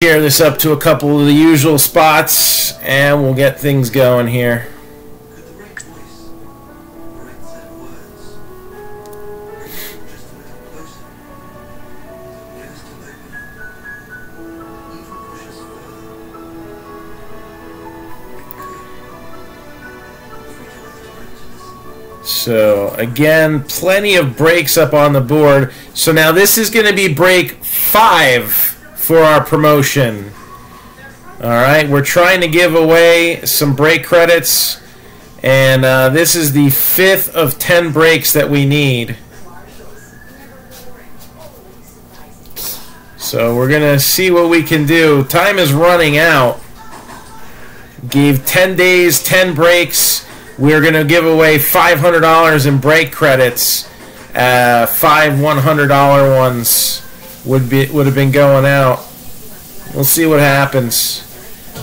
Share this up to a couple of the usual spots and we'll get things going here. So again, plenty of breaks up on the board. So now this is going to be break 5 for our promotion. Alright, we're trying to give away some break credits, and this is the 5th of 10 breaks that we need. So we're gonna see what we can do. Time is running out. Gave 10 days, 10 breaks. We're gonna give away $500 in break credits. 5 $100 ones would have been going out. We'll see what happens.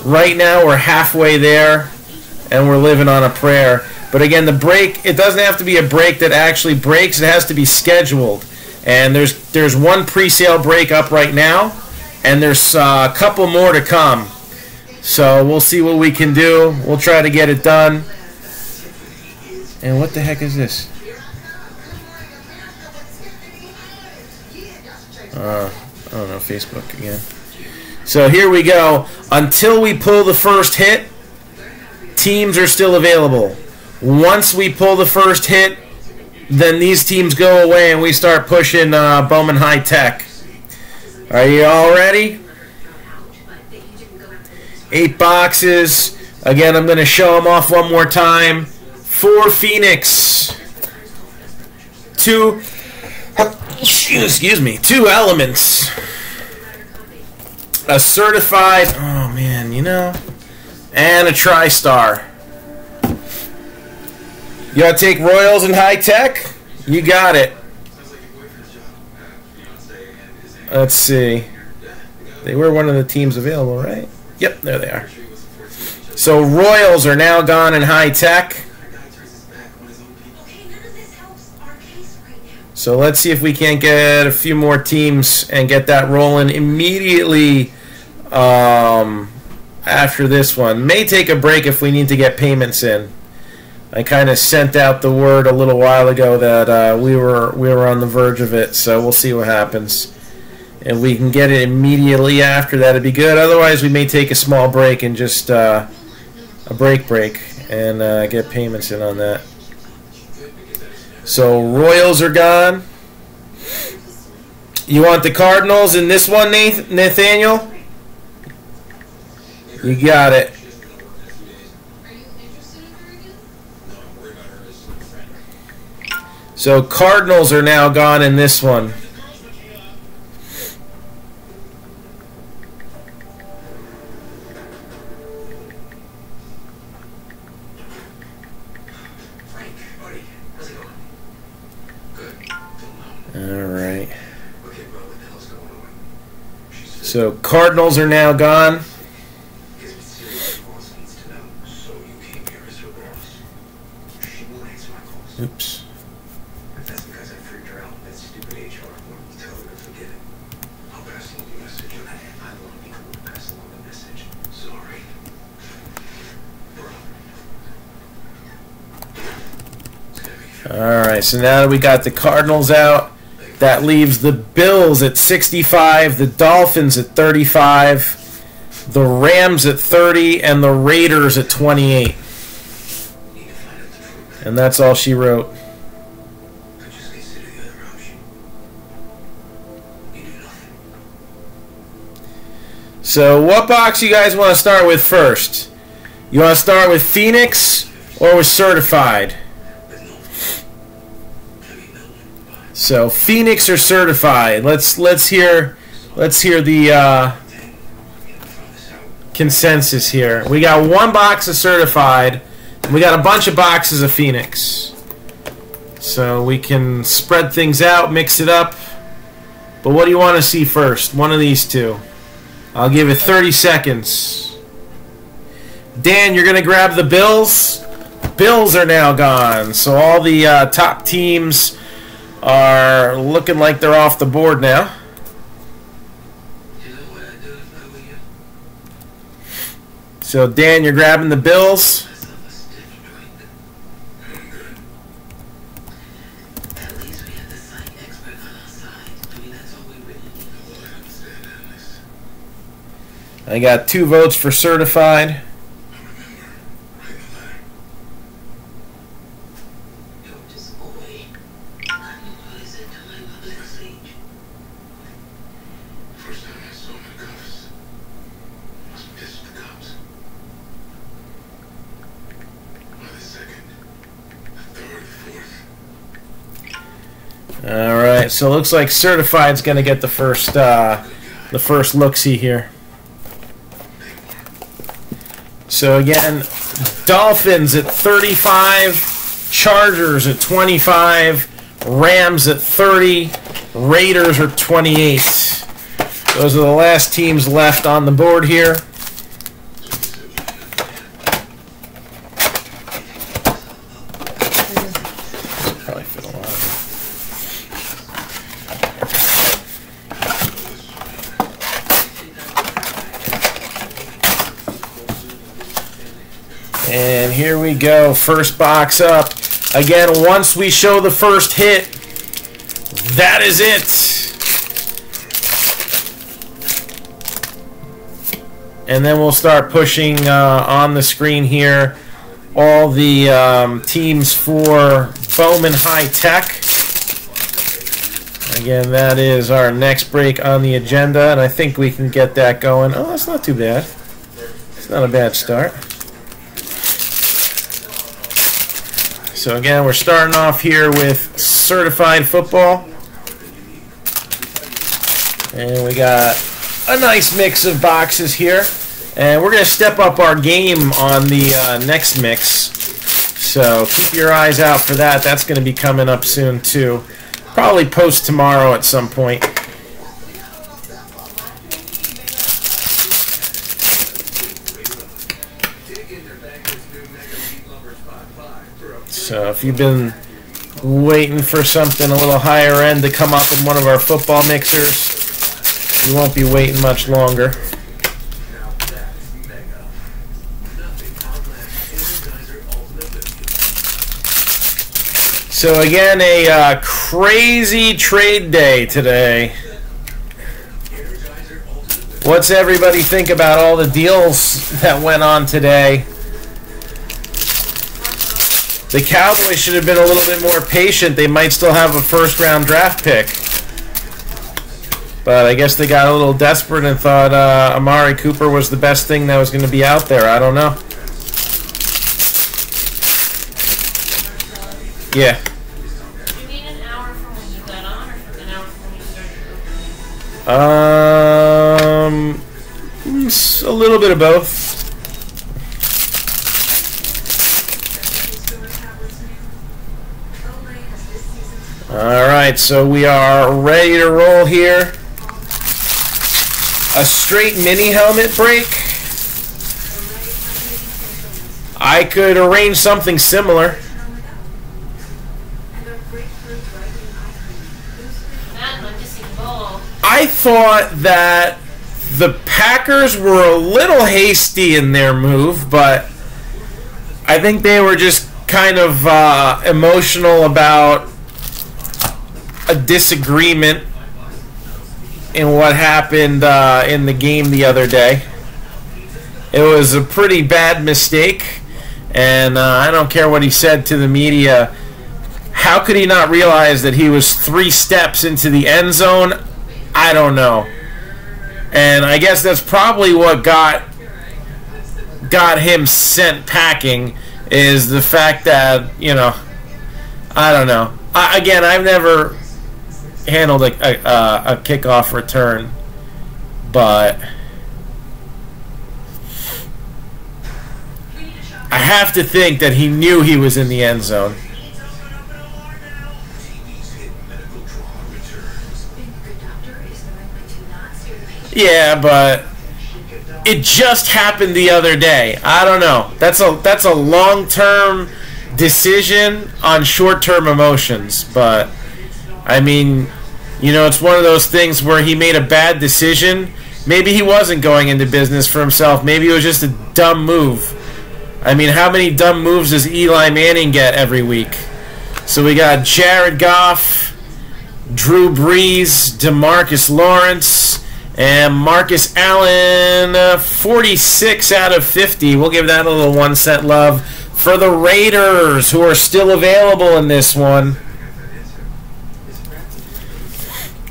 Right now we're halfway there and we're living on a prayer. But again, the break, it doesn't have to be a break that actually breaks, it has to be scheduled. And there's one pre-sale break up right now, and there's a couple more to come. So we'll see what we can do. We'll try to get it done. And what the heck is this? I don't know, Facebook again. So here we go. Until we pull the first hit, teams are still available. Once we pull the first hit, then these teams go away and we start pushing Bowman High Tech. Are you all ready? 8 boxes. Again, I'm going to show them off one more time. 4 Phoenix. 2 Elements. A certified, oh man, you know, and a TriStar. You gotta take Royals and High Tech? You got it. Let's see. They were one of the teams available, right? Yep, there they are. So Royals are now gone in High Tech. So let's see if we can't get a few more teams and get that rolling immediately after this one. May take a break if we need to get payments in. I kind of sent out the word a little while ago that we were on the verge of it, so we'll see what happens. If we can get it immediately after, that'd be good. Otherwise, we may take a small break and just a break and get payments in on that. So Royals are gone. You want the Cardinals in this one, Nathaniel? You got it. So Cardinals are now gone in this one. Alright. So Cardinals are now gone. Oops. Alright, so now that we got the Cardinals out, that leaves the Bills at 65, the Dolphins at 35, the Rams at 30, and the Raiders at 28. And that's all she wrote. So what box you guys want to start with first? You want to start with Phoenix or with Certified? So Phoenix or Certified? Let's hear the consensus here. We got 1 box of Certified, and we got a bunch of boxes of Phoenix. So we can spread things out, mix it up. But what do you want to see first? One of these two. I'll give it 30 seconds. Dan, you're going to grab the Bills. Bills are now gone. So all the top teams are looking like they're off the board now. So, Dan, you're grabbing the Bills. I got 2 votes for certified. All right, so it looks like certified's going to get the first look-see here. So again, Dolphins at 35, Chargers at 25, Rams at 30, Raiders are 28. Those are the last teams left on the board here. Probably fit a lot of it. And here we go, first box up. Again, once we show the first hit, that is it. And then we'll start pushing on the screen here all the teams for Bowman High Tech. Again, that is our next break on the agenda, and I think we can get that going. Oh, that's not too bad. It's not a bad start. So again, we're starting off here with certified football. And we got a nice mix of boxes here. And we're going to step up our game on the next mix. So keep your eyes out for that. That's going to be coming up soon too. Probably post tomorrow at some point. So if you've been waiting for something a little higher end to come up in one of our football mixers, you won't be waiting much longer. So again, a crazy trade day today. What's everybody think about all the deals that went on today? The Cowboys should have been a little bit more patient. They might still have a first-round draft pick. But I guess they got a little desperate and thought Amari Cooper was the best thing that was going to be out there. I don't know. Yeah. You mean an hour from when you got on, or from an hour from when you started? A little bit of both. Alright, so we are ready to roll here. A straight mini helmet break. I could arrange something similar. I thought that the Packers were a little hasty in their move, but I think they were just kind of emotional about a disagreement in what happened in the game the other day. It was a pretty bad mistake, and I don't care what he said to the media. How could he not realize that he was 3 steps into the end zone? I don't know. And I guess that's probably what got him sent packing, is the fact that, you know, I don't know. Again, I've never handled a kickoff return, but I have to think that he knew he was in the end zone. Yeah, but it just happened the other day. I don't know. That's a long-term decision on short-term emotions, but I mean, you know, it's one of those things where he made a bad decision Maybe he wasn't going into business for himself. Maybe it was just a dumb move. I mean, how many dumb moves does Eli Manning get every week? So we got Jared Goff, Drew Brees, DeMarcus Lawrence, and Marcus Allen, 46 out of 50. We'll give that a little 1 cent love for the Raiders, who are still available in this one.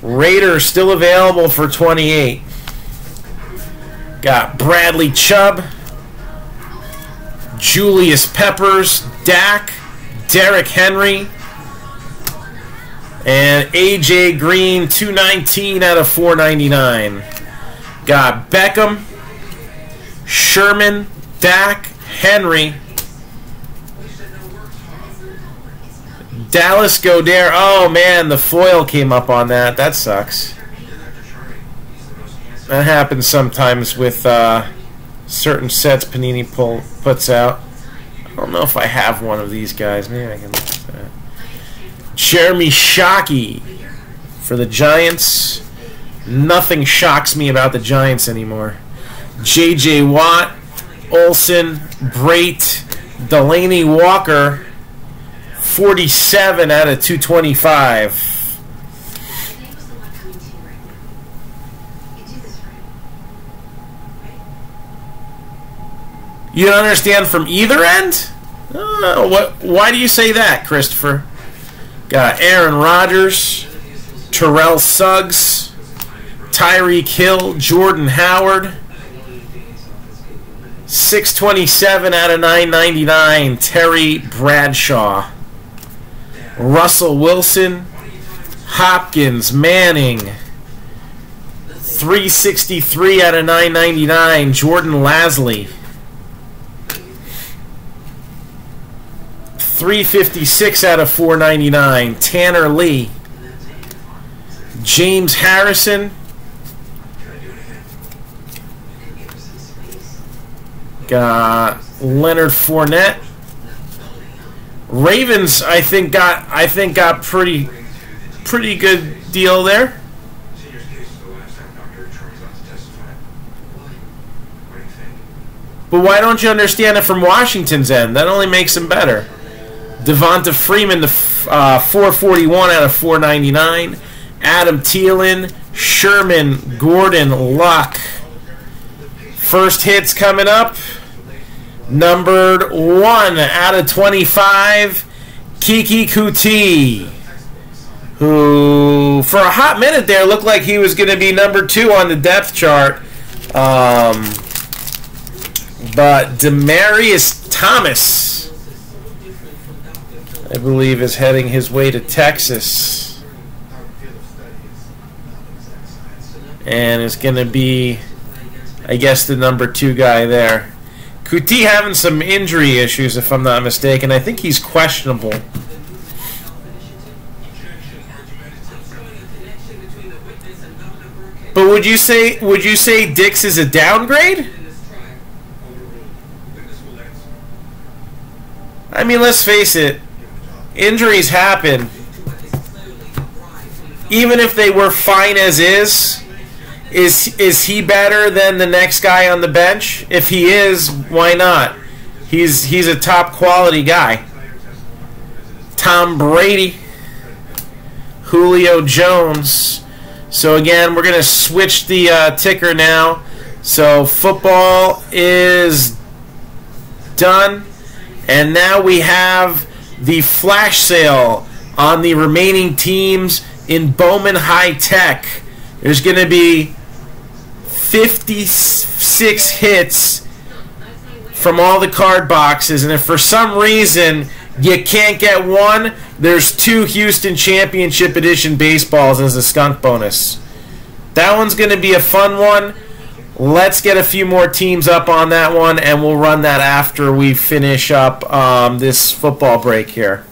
Raiders still available for 28. Got Bradley Chubb, Julius Peppers, Dak, Derrick Henry, and AJ Green, 219 out of 499. Got Beckham, Sherman, Dak, Henry, Dallas Goedert. Oh man, the foil came up on that. That sucks. That happens sometimes with certain sets Panini puts out. I don't know if I have one of these guys. Maybe I can look at that. Jeremy Shockey for the Giants. Nothing shocks me about the Giants anymore. J.J. Watt, Olsen, Brait, Delaney Walker, 47 out of 225. You don't understand from either end? Why do you say that, Christopher? Got Aaron Rodgers, Terrell Suggs, Tyreek Hill, Jordan Howard, 627 out of 999, Terry Bradshaw, Russell Wilson, Hopkins, Manning, 363 out of 999, Jordan Lasley, 356 out of 499, Tanner Lee, James Harrison, got Leonard Fournette. Ravens, I think got pretty good deal there. But why don't you understand it from Washington's end? That only makes them better. Devonta Freeman to 441 out of 499. Adam Thielen, Sherman, Gordon, Luck. First hits coming up. Numbered 1 out of 25, Kiki Kuti, who for a hot minute there looked like he was going to be number 2 on the depth chart. But Demaryius Thomas, I believe, is heading his way to Texas. And is going to be, I guess, the number 2 guy there. Kuti having some injury issues, if I'm not mistaken. I think he's questionable. But would you say Dix is a downgrade? I mean, let's face it. Injuries happen. Even if they were fine as is he better than the next guy on the bench? If he is, why not? He's a top quality guy. Tom Brady, Julio Jones. So again, we're going to switch the ticker now. So football is done, and now we have the flash sale on the remaining teams in Bowman High Tech. There's going to be 56 hits from all the card boxes, and if for some reason you can't get one, there's 2 Houston Championship Edition baseballs as a skunk bonus. That one's going to be a fun one. Let's get a few more teams up on that one, and we'll run that after we finish up this football break here.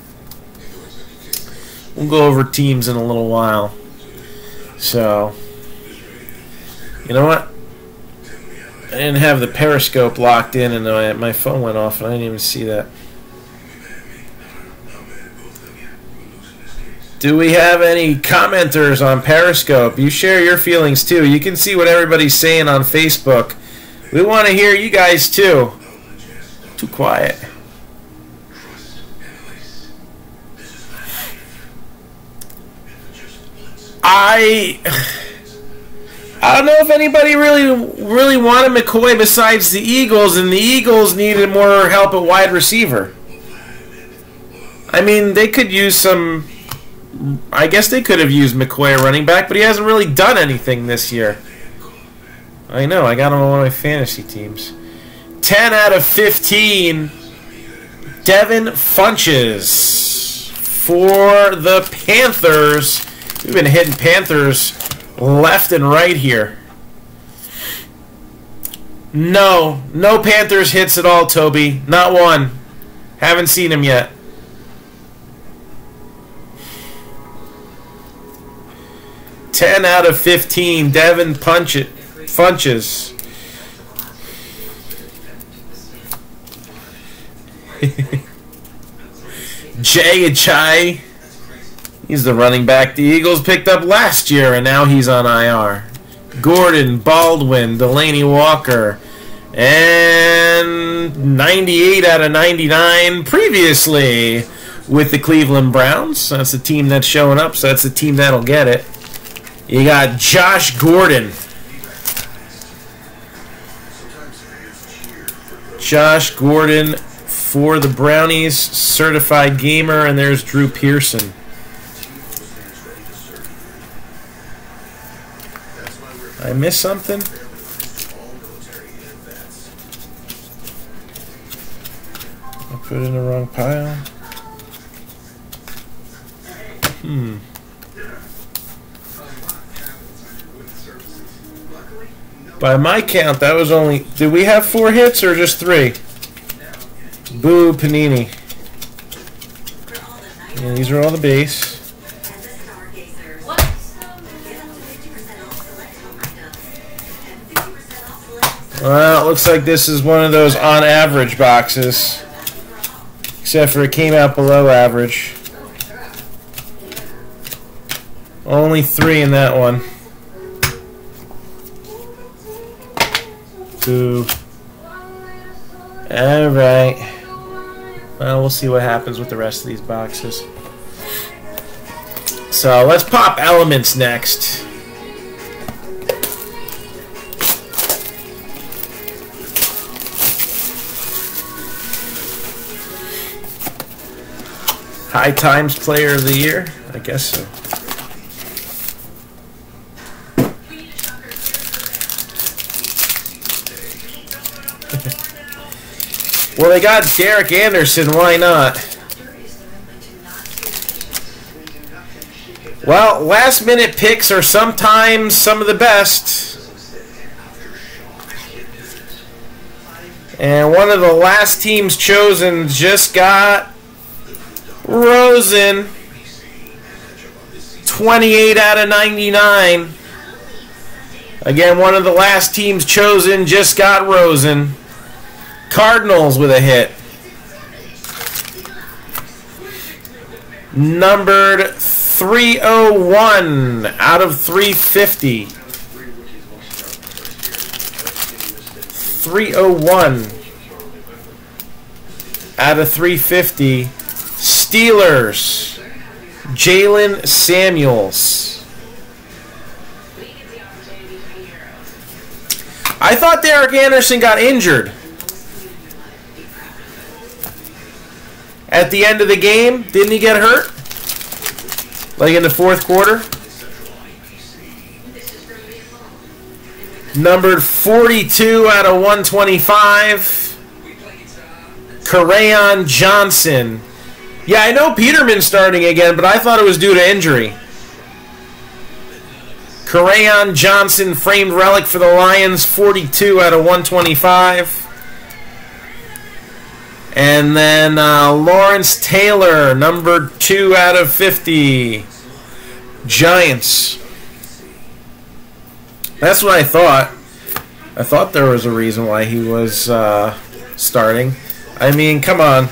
We'll go over teams in a little while. So, you know what? I didn't have the Periscope locked in, and my phone went off, and I didn't even see that. Do we have any commenters on Periscope? You share your feelings too. You can see what everybody's saying on Facebook. We want to hear you guys too. Too quiet. I don't know if anybody really wanted McCoy besides the Eagles, and the Eagles needed more help at wide receiver. I mean, they could use some. I guess they could have used McCoy at running back, but he hasn't really done anything this year. I know, I got him on one of my fantasy teams. 10 out of 15. Devin Funches for the Panthers. We've been hitting Panthers left and right here. No Panthers hits at all, Toby. Not one. Haven't seen him yet. $10 out of 15. Devin Funches. Jay Achai. He's the running back the Eagles picked up last year, and now he's on IR. Gordon, Baldwin, Delaney Walker, and 98 out of 99 previously with the Cleveland Browns. That's the team that's showing up, so that's the team that'll get it. You got Josh Gordon. Josh Gordon for the Brownies, certified gamer, and there's Drew Pearson. I missed something? I put it in the wrong pile. By my count, that was only... Did we have 4 hits or just 3? Boo, Panini. Yeah, these are all the base. Well, it looks like this is one of those on-average boxes. Except for it came out below average. Only 3 in that one. Boo. Alright. Well, we'll see what happens with the rest of these boxes. So, let's pop elements next. High Times Player of the Year? I guess so. Well, they got Derek Anderson, why not? Well, last-minute picks are sometimes some of the best. And one of the last teams chosen just got Rosen. 28 out of 99. Again, one of the last teams chosen just got Rosen. Cardinals with a hit. Numbered 301 out of 350. 301 out of 350. Steelers. Jalen Samuels. I thought Derek Anderson got injured at the end of the game. Didn't he get hurt? Like in the 4th quarter? Numbered 42 out of 125. Kerryon Johnson. Yeah, I know Peterman's starting again, but I thought it was due to injury. Kerryon Johnson, framed relic for the Lions, 42 out of 125. And then Lawrence Taylor, number 2 out of 50. Giants. That's what I thought. I thought there was a reason why he was starting. I mean, come on.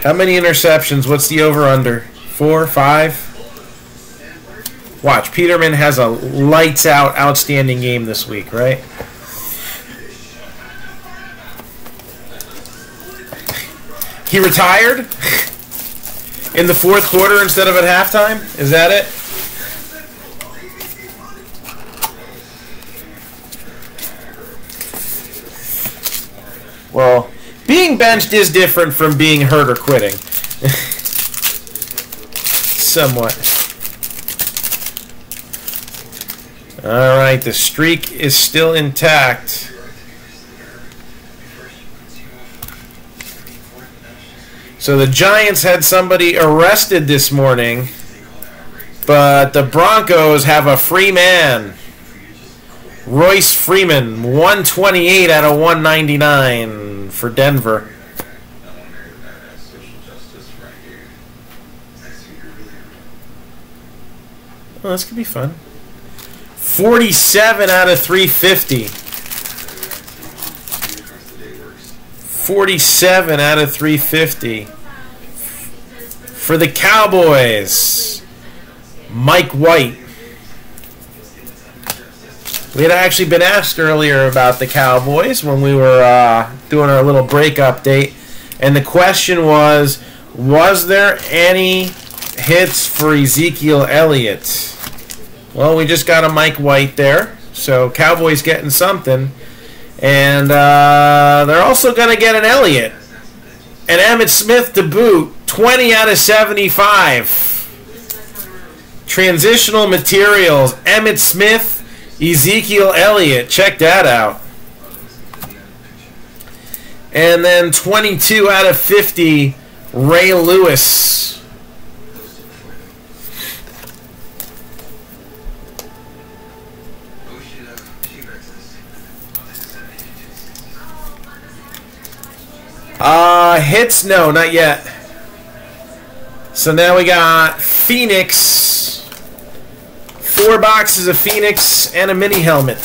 How many interceptions? What's the over-under? 4, 5. Watch, Peterman has a lights-out, outstanding game this week, right? He retired in the fourth quarter instead of at halftime? Is that it? Well, being benched is different from being hurt or quitting. Somewhat. All right, the streak is still intact. So the Giants had somebody arrested this morning, but the Broncos have a free man. Royce Freeman, 128 out of 199 for Denver. Oh, this could be fun. 47 out of 350. 47 out of 350. For the Cowboys, Mike White. We had actually been asked earlier about the Cowboys when we were doing our little break update. And the question was there any hits for Ezekiel Elliott? Well, we just got a Mike White there. So Cowboys getting something. And they're also going to get an Elliott. And Emmitt Smith to boot. 20 out of 75. Transitional materials. Emmitt Smith. Ezekiel Elliott, check that out. And then 22 out of 50, Ray Lewis. Hits? No, not yet. So now we got Phoenix. 4 boxes of Phoenix and a mini helmet.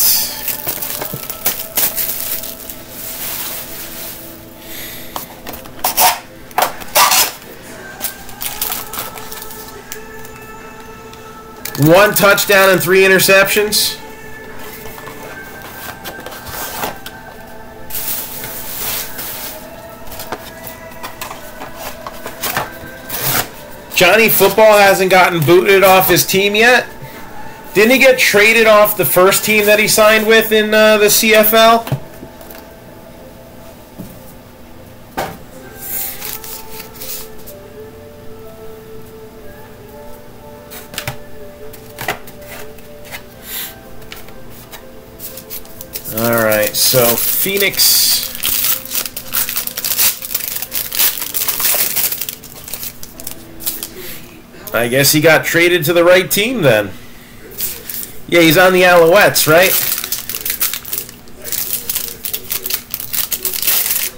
One touchdown and 3 interceptions. Johnny Football hasn't gotten booted off his team yet. Didn't he get traded off the first team that he signed with in the CFL? All right, so Phoenix. I guess he got traded to the right team then. Yeah, he's on the Alouettes, right?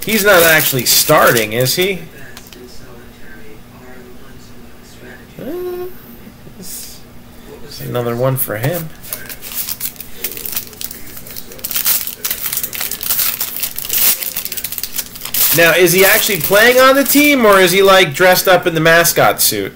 He's not actually starting, is he? It's another one for him. Now, is he actually playing on the team, or is he like dressed up in the mascot suit?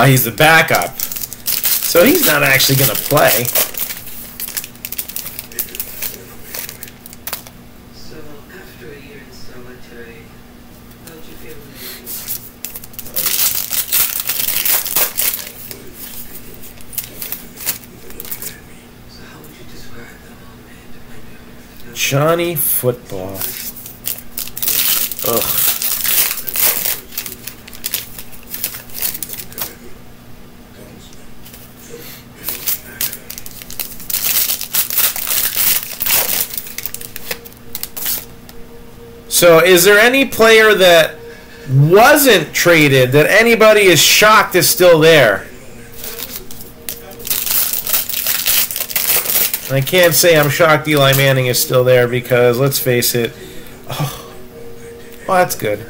He's the backup. So he's not actually going to play. So after a year in solitary, how did you feel? So how would you describe them? Johnny Football. Ugh. So is there any player that wasn't traded that anybody is shocked is still there? I can't say I'm shocked Eli Manning is still there because, let's face it, oh, well, that's good.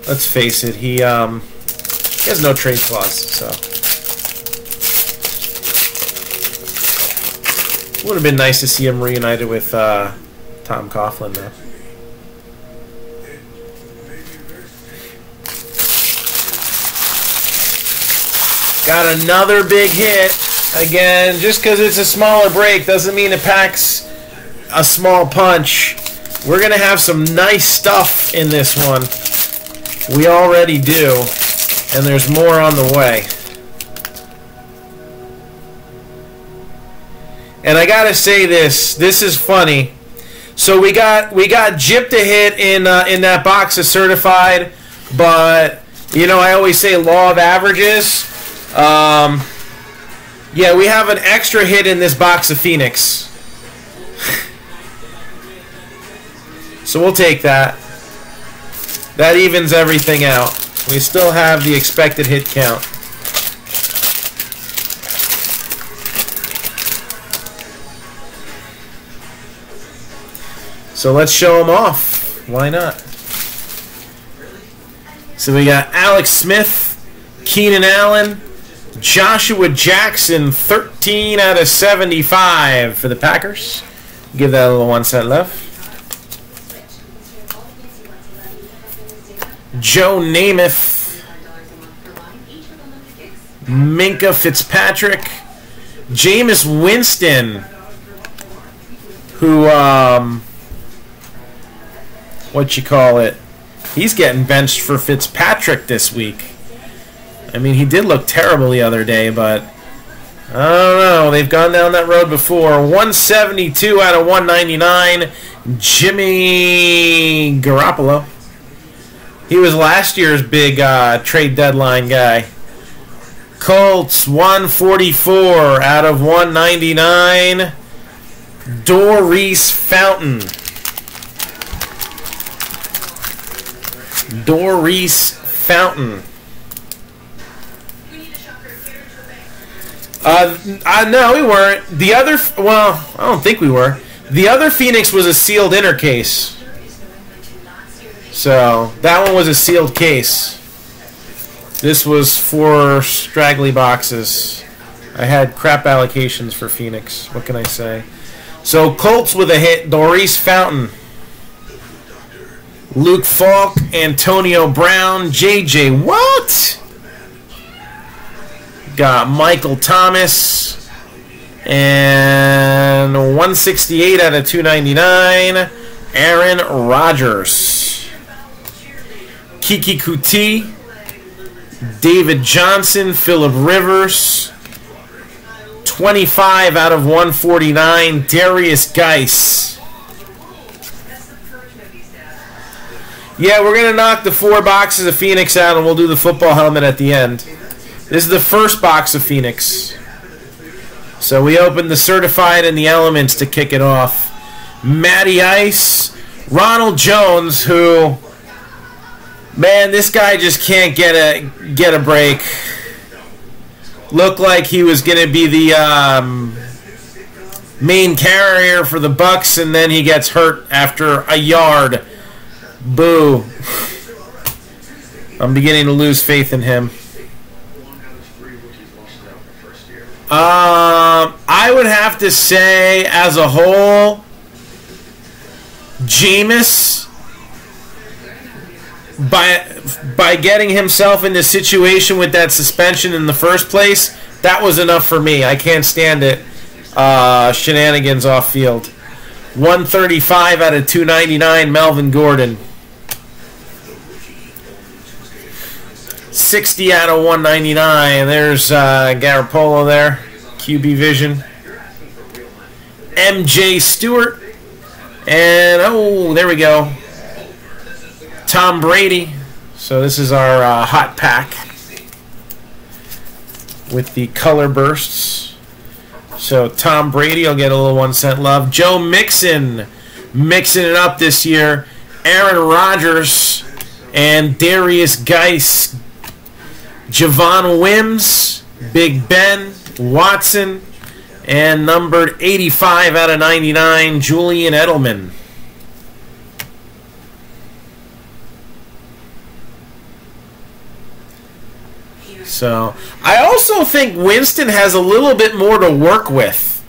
Let's face it, he has no trade clause, so. Would have been nice to see him reunited with Tom Coughlin, though. Got another big hit. Again, just because it's a smaller break doesn't mean it packs a small punch. We're going to have some nice stuff in this one. We already do. And there's more on the way. And I gotta say this is funny. So we got gypped a hit in that box of certified, but you know I always say law of averages. Yeah, we have an extra hit in this box of Phoenix. So we'll take that. That evens everything out. We still have the expected hit count. So let's show them off. Why not? So we got Alex Smith, Keenan Allen, Joshua Jackson, 13 out of 75 for the Packers. Give that a little 1 cent left. Joe Namath, Minka Fitzpatrick, Jameis Winston, who, what you call it? He's getting benched for Fitzpatrick this week. I mean, he did look terrible the other day, but I don't know. They've gone down that road before. 172 out of 199, Jimmy Garoppolo. He was last year's big trade deadline guy. Colts, 144 out of 199, Doris Fountain. Doris Fountain. No, we weren't. The other, well, I don't think we were. The other Phoenix was a sealed inner case. So, that one was a sealed case. This was 4 straggly boxes. I had crap allocations for Phoenix. What can I say? So, Colts with a hit, Doris Fountain. Luke Falk, Antonio Brown, J.J. Watt. Got Michael Thomas. And 168 out of 299, Aaron Rodgers. Kiki Kuti, David Johnson, Phillip Rivers, 25 out of 149, Darius Geis. Yeah, we're going to knock the 4 boxes of Phoenix out and we'll do the football helmet at the end. This is the first box of Phoenix. So we opened the certified and the elements to kick it off. Matty Ice, Ronald Jones, who... Man, this guy just can't get a break. Looked like he was going to be the main carrier for the Bucks, and then he gets hurt after a yard. Boo. I'm beginning to lose faith in him. I would have to say, as a whole, Jameis... By getting himself in this situation with that suspension in the first place, that was enough for me. I can't stand it. Shenanigans off field. 135 out of 299, Melvin Gordon. 60 out of 199. There's Garoppolo there. QB Vision. MJ Stewart. And, oh, there we go. Tom Brady. So this is our hot pack with the color bursts. So Tom Brady will get a little 1 cent love. Joe Mixon mixing it up this year. Aaron Rodgers and Darius Geis. Javon Wims, Big Ben, Watson, and numbered 85 out of 99, Julian Edelman. So, I also think Winston has a little bit more to work with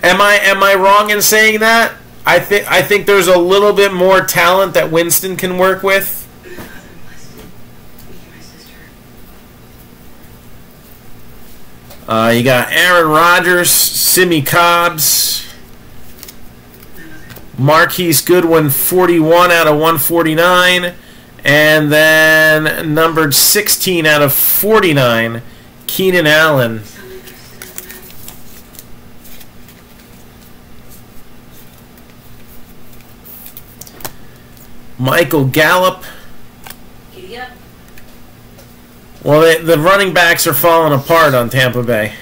Am I wrong in saying that? I think there's a little bit more talent that Winston can work with. You got Aaron Rodgers, Simi Cobbs, Marquise Goodwin, 41 out of 149, and then numbered 16 out of 49, Keenan Allen. Michael Gallup. Yep. Well, the running backs are falling apart on Tampa Bay.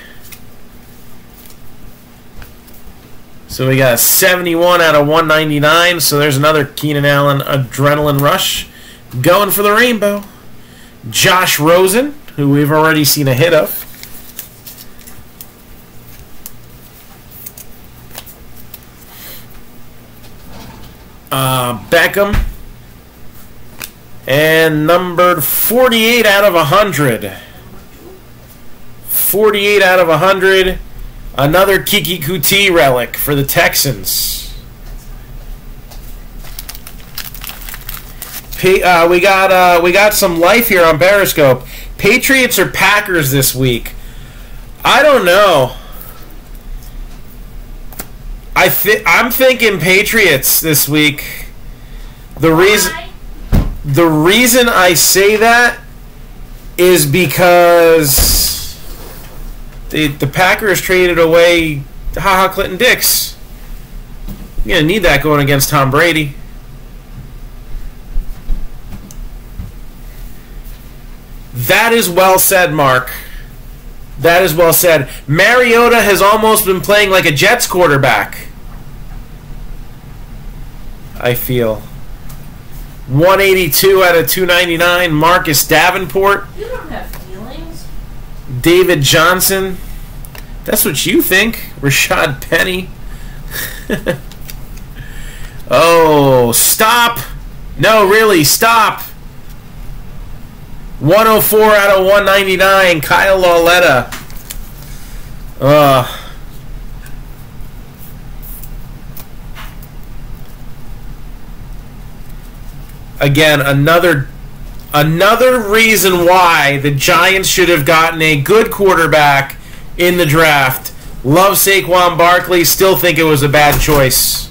So we got 71 out of 199. So there's another Keenan Allen adrenaline rush. Going for the rainbow. Josh Rosen, who we've already seen a hit of. Beckham. And numbered 48 out of 100. 48 out of 100. Another Kiki Kuti relic for the Texans. We got some life here on Periscope. Patriots or Packers this week? I don't know. I'm thinking Patriots this week. The reason I say that is because the Packers traded away Clinton Dix. You're going to need that going against Tom Brady. That is well said, Mark. That is well said. Mariota has almost been playing like a Jets quarterback, I feel. 182 out of 299, Marcus Davenport. You don't have feelings. David Johnson. That's what you think. Rashad Penny. Oh, stop. No, really, stop. 104 out of 199, Kyle Lauletta. Again, another reason why the Giants should have gotten a good quarterback in the draft. Love Saquon Barkley. Still think it was a bad choice.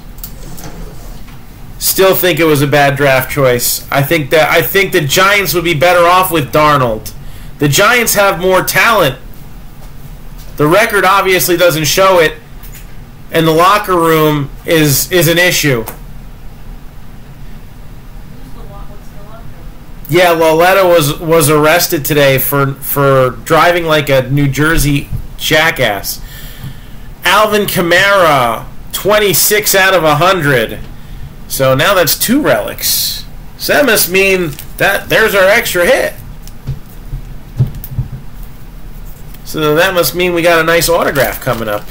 Still think it was a bad draft choice. I think the Giants would be better off with Darnold. The Giants have more talent. The record obviously doesn't show it, and the locker room is an issue. Yeah, Lauletta was arrested today for driving like a New Jersey jackass. Alvin Kamara, 26 out of 100. So now that's 2 relics. So that must mean that there's our extra hit. So that must mean we got a nice autograph coming up.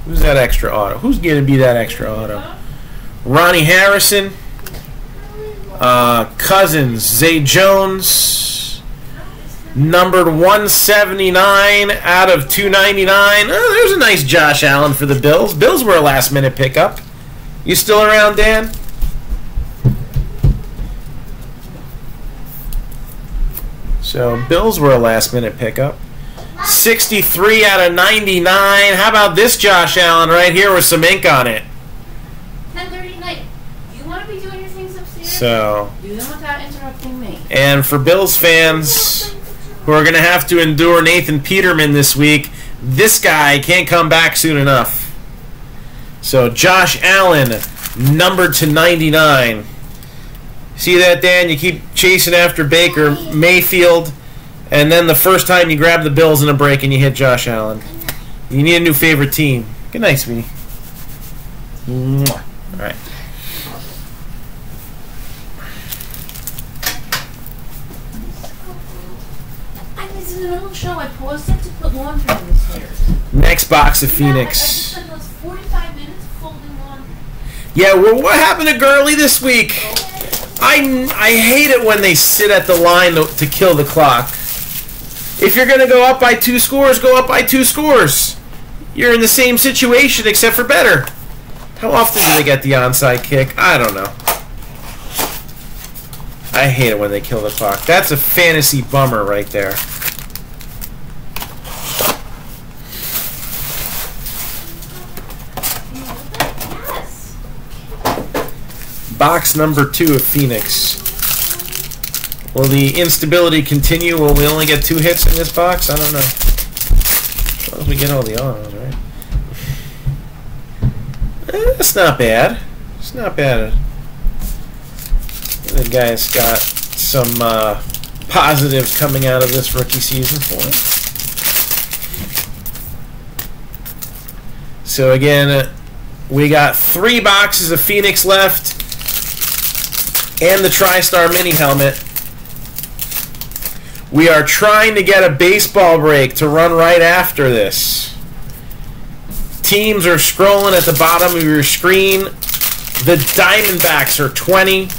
Who's that extra auto? Who's going to be that extra auto? Ronnie Harrison. Cousins. Zay Jones. Numbered 179 out of 299. Oh, there's a nice Josh Allen for the Bills. Bills were a last-minute pickup. You still around, Dan? So, Bills were a last-minute pickup. 63 out of 99. How about this Josh Allen right here with some ink on it? 10:30 at night. You want to be doing your things upstairs? So, Do them without interrupting me. and for Bills fans who are going to have to endure Nathan Peterman this week, this guy can't come back soon enough. So, Josh Allen, numbered to 99. See that, Dan? You keep chasing after Baker Mayfield, and then the first time you grab the Bills in a break and you hit Josh Allen. You need a new favorite team. Good night, sweetie. Mwah. All right. This is an old show. I paused it to put laundry on the stairs. Next box of I Phoenix. just spent those 45 minutes folding laundry. Yeah, well, what happened to Gurley this week? I hate it when they sit at the line to kill the clock. If you're going to go up by 2 scores, go up by 2 scores. You're in the same situation except for better. How often do they get the onside kick? I don't know. I hate it when they kill the clock. That's a fantasy bummer right there. Yes. Box number 2 of Phoenix. Will the instability continue? Will we only get 2 hits in this box? I don't know. As long as we get all the autos, right? It's not bad. It's not bad. The guy's got some positives coming out of this rookie season for him. So again, we got 3 boxes of Phoenix left and the TriStar Mini helmet. We are trying to get a baseball break to run right after this. Teams are scrolling at the bottom of your screen. The Diamondbacks are 20.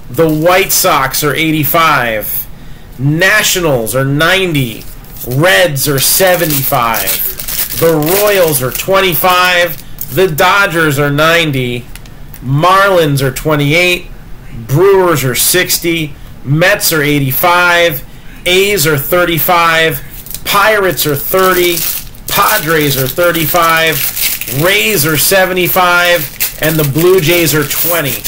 The White Sox are 85. Nationals are 90. Reds are 75. The Royals are 25. The Dodgers are 90. Marlins are 28. Brewers are 60. Mets are 85. A's are 35. Pirates are 30. Padres are 35. Rays are 75. And the Blue Jays are 20.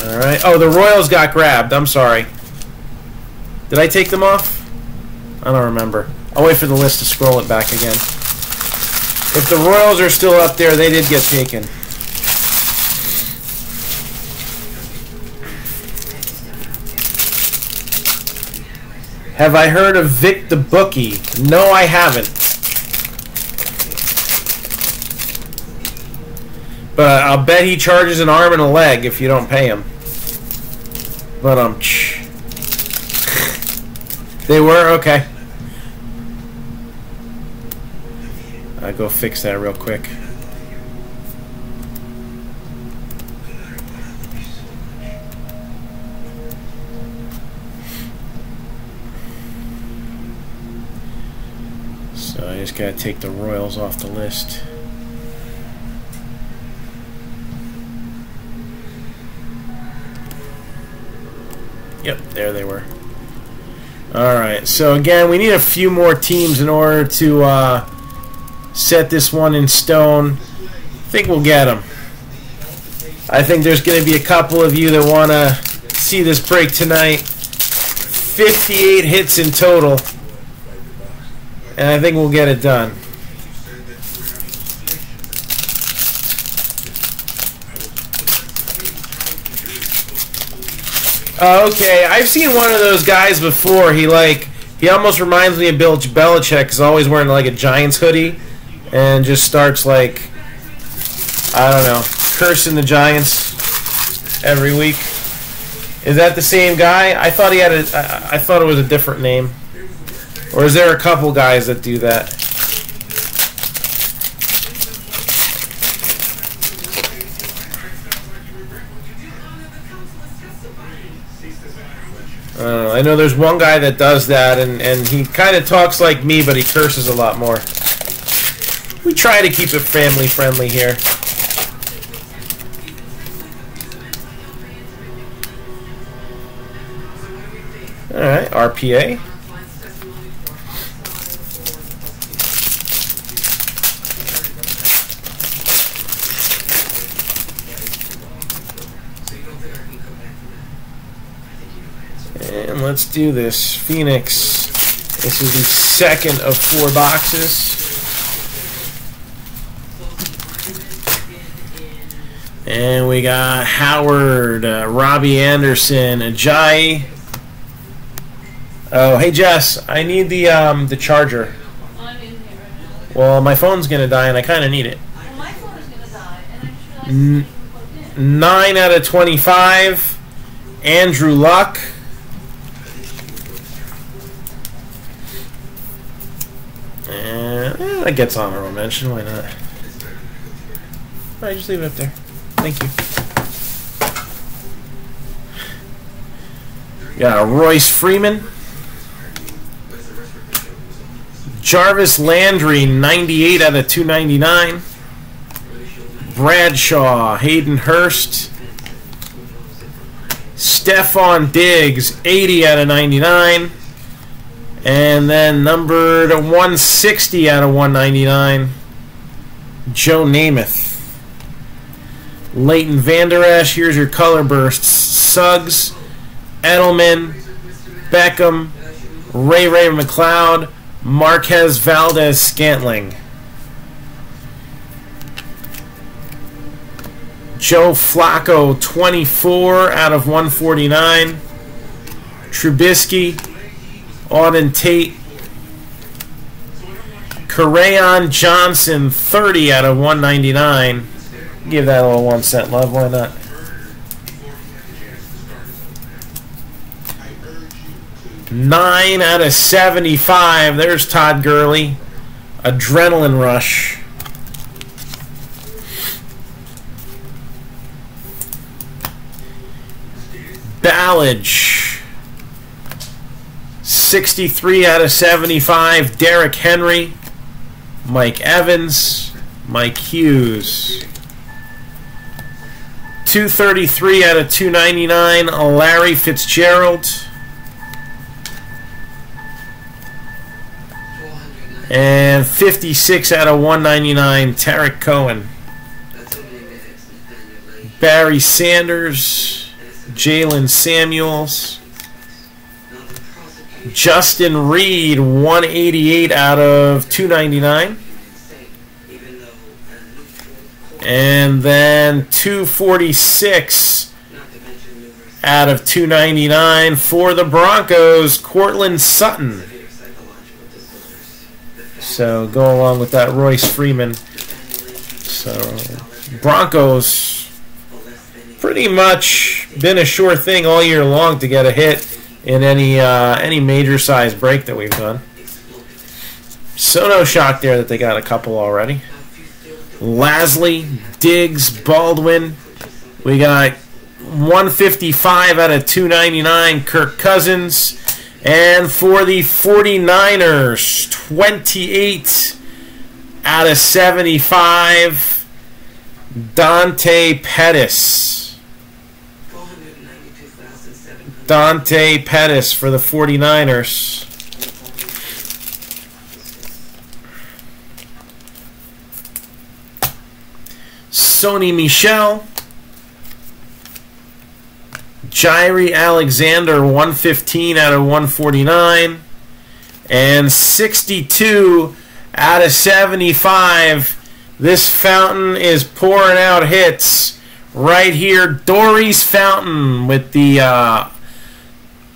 All right. Oh, the Royals got grabbed. I'm sorry. Did I take them off? I don't remember. I'll wait for the list to scroll it back again. If the Royals are still up there, they did get taken. Have I heard of Vic the Bookie? No, I haven't. But I'll bet he charges an arm and a leg if you don't pay him. But they were? Okay. I'll go fix that real quick. So I just gotta take the Royals off the list. Yep, there they were. Alright, so again, we need a few more teams in order to set this one in stone. I think we'll get them. I think there's going to be a couple of you that want to see this break tonight. 58 hits in total. And I think we'll get it done. Okay, I've seen one of those guys before. He almost reminds me of Bill Belichick. He's always wearing like a Giants hoodie and just starts like, I don't know, cursing the Giants every week. Is that the same guy? I thought he had I thought it was a different name. Or is there a couple guys that do that? I know there's one guy that does that, and he kind of talks like me, but he curses a lot more. We try to keep it family friendly here. Alright, RPA. And let's do this. Phoenix. This is the second of 4 boxes. And we got Howard, Robbie Anderson, Ajayi. Oh, hey Jess, I need the charger. I'm in here right now. Well, my phone's gonna die, and I kind of need it. Well, my phone is going to die, and I'm sure I see plugged in. 9 out of 25. Andrew Luck. And that gets honorable mention. Why not? All right, just leave it up there. Thank you. Yeah, Royce Freeman. Jarvis Landry, 98 out of 299. Bradshaw, Hayden Hurst. Stephon Diggs, 80 out of 99. And then numbered 160 out of 199. Joe Namath. Leighton Vander Esch, here's your color bursts. Suggs, Edelman, Beckham, Ray McLeod, Marquez Valdez Scantling. Joe Flacco, 24 out of 149. Trubisky, Auden Tate. Kerryon Johnson, 30 out of 199. Give that a little 1 cent love, why not? Nine out of 75. There's Todd Gurley. Adrenaline rush. Ballage. 63 out of 75. Derrick Henry. Mike Evans. Mike Hughes. 233 out of 299. Larry Fitzgerald. And 56 out of 199. Tarek Cohen. Barry Sanders. Jalen Samuels. Justin Reed, 188 out of 299. And then 246 out of 299 for the Broncos, Cortland Sutton. So go along with that, Royce Freeman. So Broncos pretty much been a sure thing all year long to get a hit in any major size break that we've done. So no shock there that they got a couple already. Lasley, Diggs, Baldwin. We got 155 out of 299, Kirk Cousins. And for the 49ers, 28 out of 75, Dante Pettis. Dante Pettis for the 49ers. Sony Michel. Jairi Alexander, 115 out of 149. And 62 out of 75. This fountain is pouring out hits right here. Dory's Fountain with the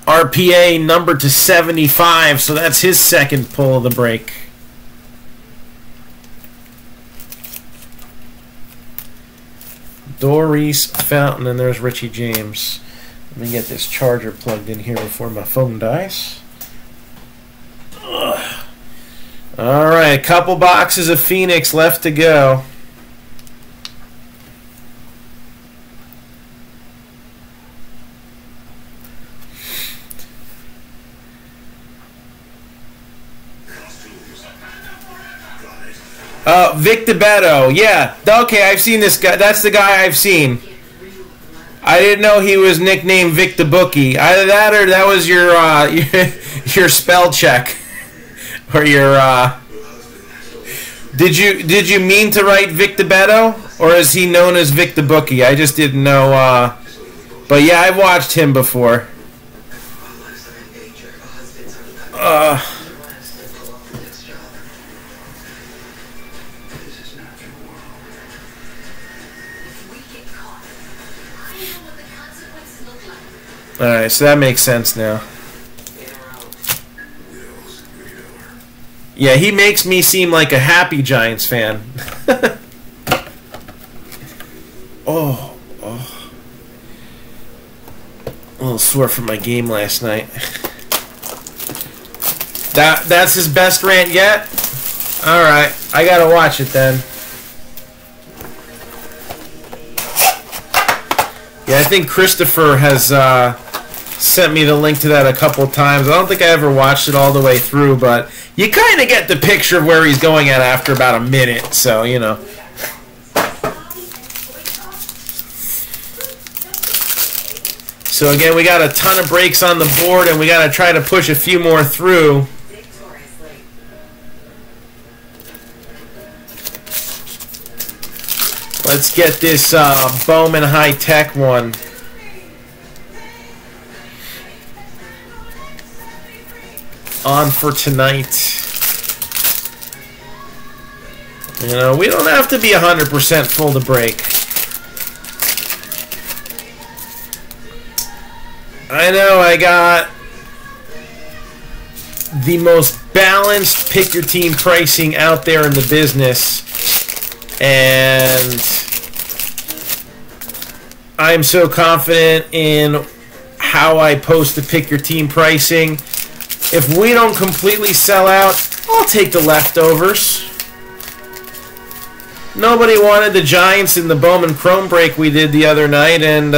RPA number to 75. So that's his second pull of the break. Dory's Fountain, and there's Richie James. Let me get this charger plugged in here before my phone dies. Ugh. All right, a couple boxes of Phoenix left to go. Vic DeBetto. Yeah, okay, I've seen this guy. That's the guy I've seen. I didn't know he was nicknamed Vic the Bookie. Either that or that was your your spell check, or your. Did you mean to write Vic DeBetto, or is he known as Vic the Bookie? I just didn't know. But yeah, I've watched him before. Alright, so that makes sense now. Yeah, he makes me seem like a happy Giants fan. Oh. A little sore from my game last night. That's his best rant yet? Alright, I gotta watch it then. Yeah, I think Christopher has sent me the link to that a couple times. I don't think I ever watched it all the way through, but You kind of get the picture of where he's going at after about a minute, so, you know. So again, we got a ton of breaks on the board, and we got to try to push a few more through. Let's get this Bowman High Tech one. On for tonight. You know, we don't have to be 100% full to break. I know I got the most balanced pick your team pricing out there in the business, and I'm so confident in how I post the pick your team pricing. If we don't completely sell out, I'll take the leftovers. Nobody wanted the Giants in the Bowman Chrome break we did the other night, and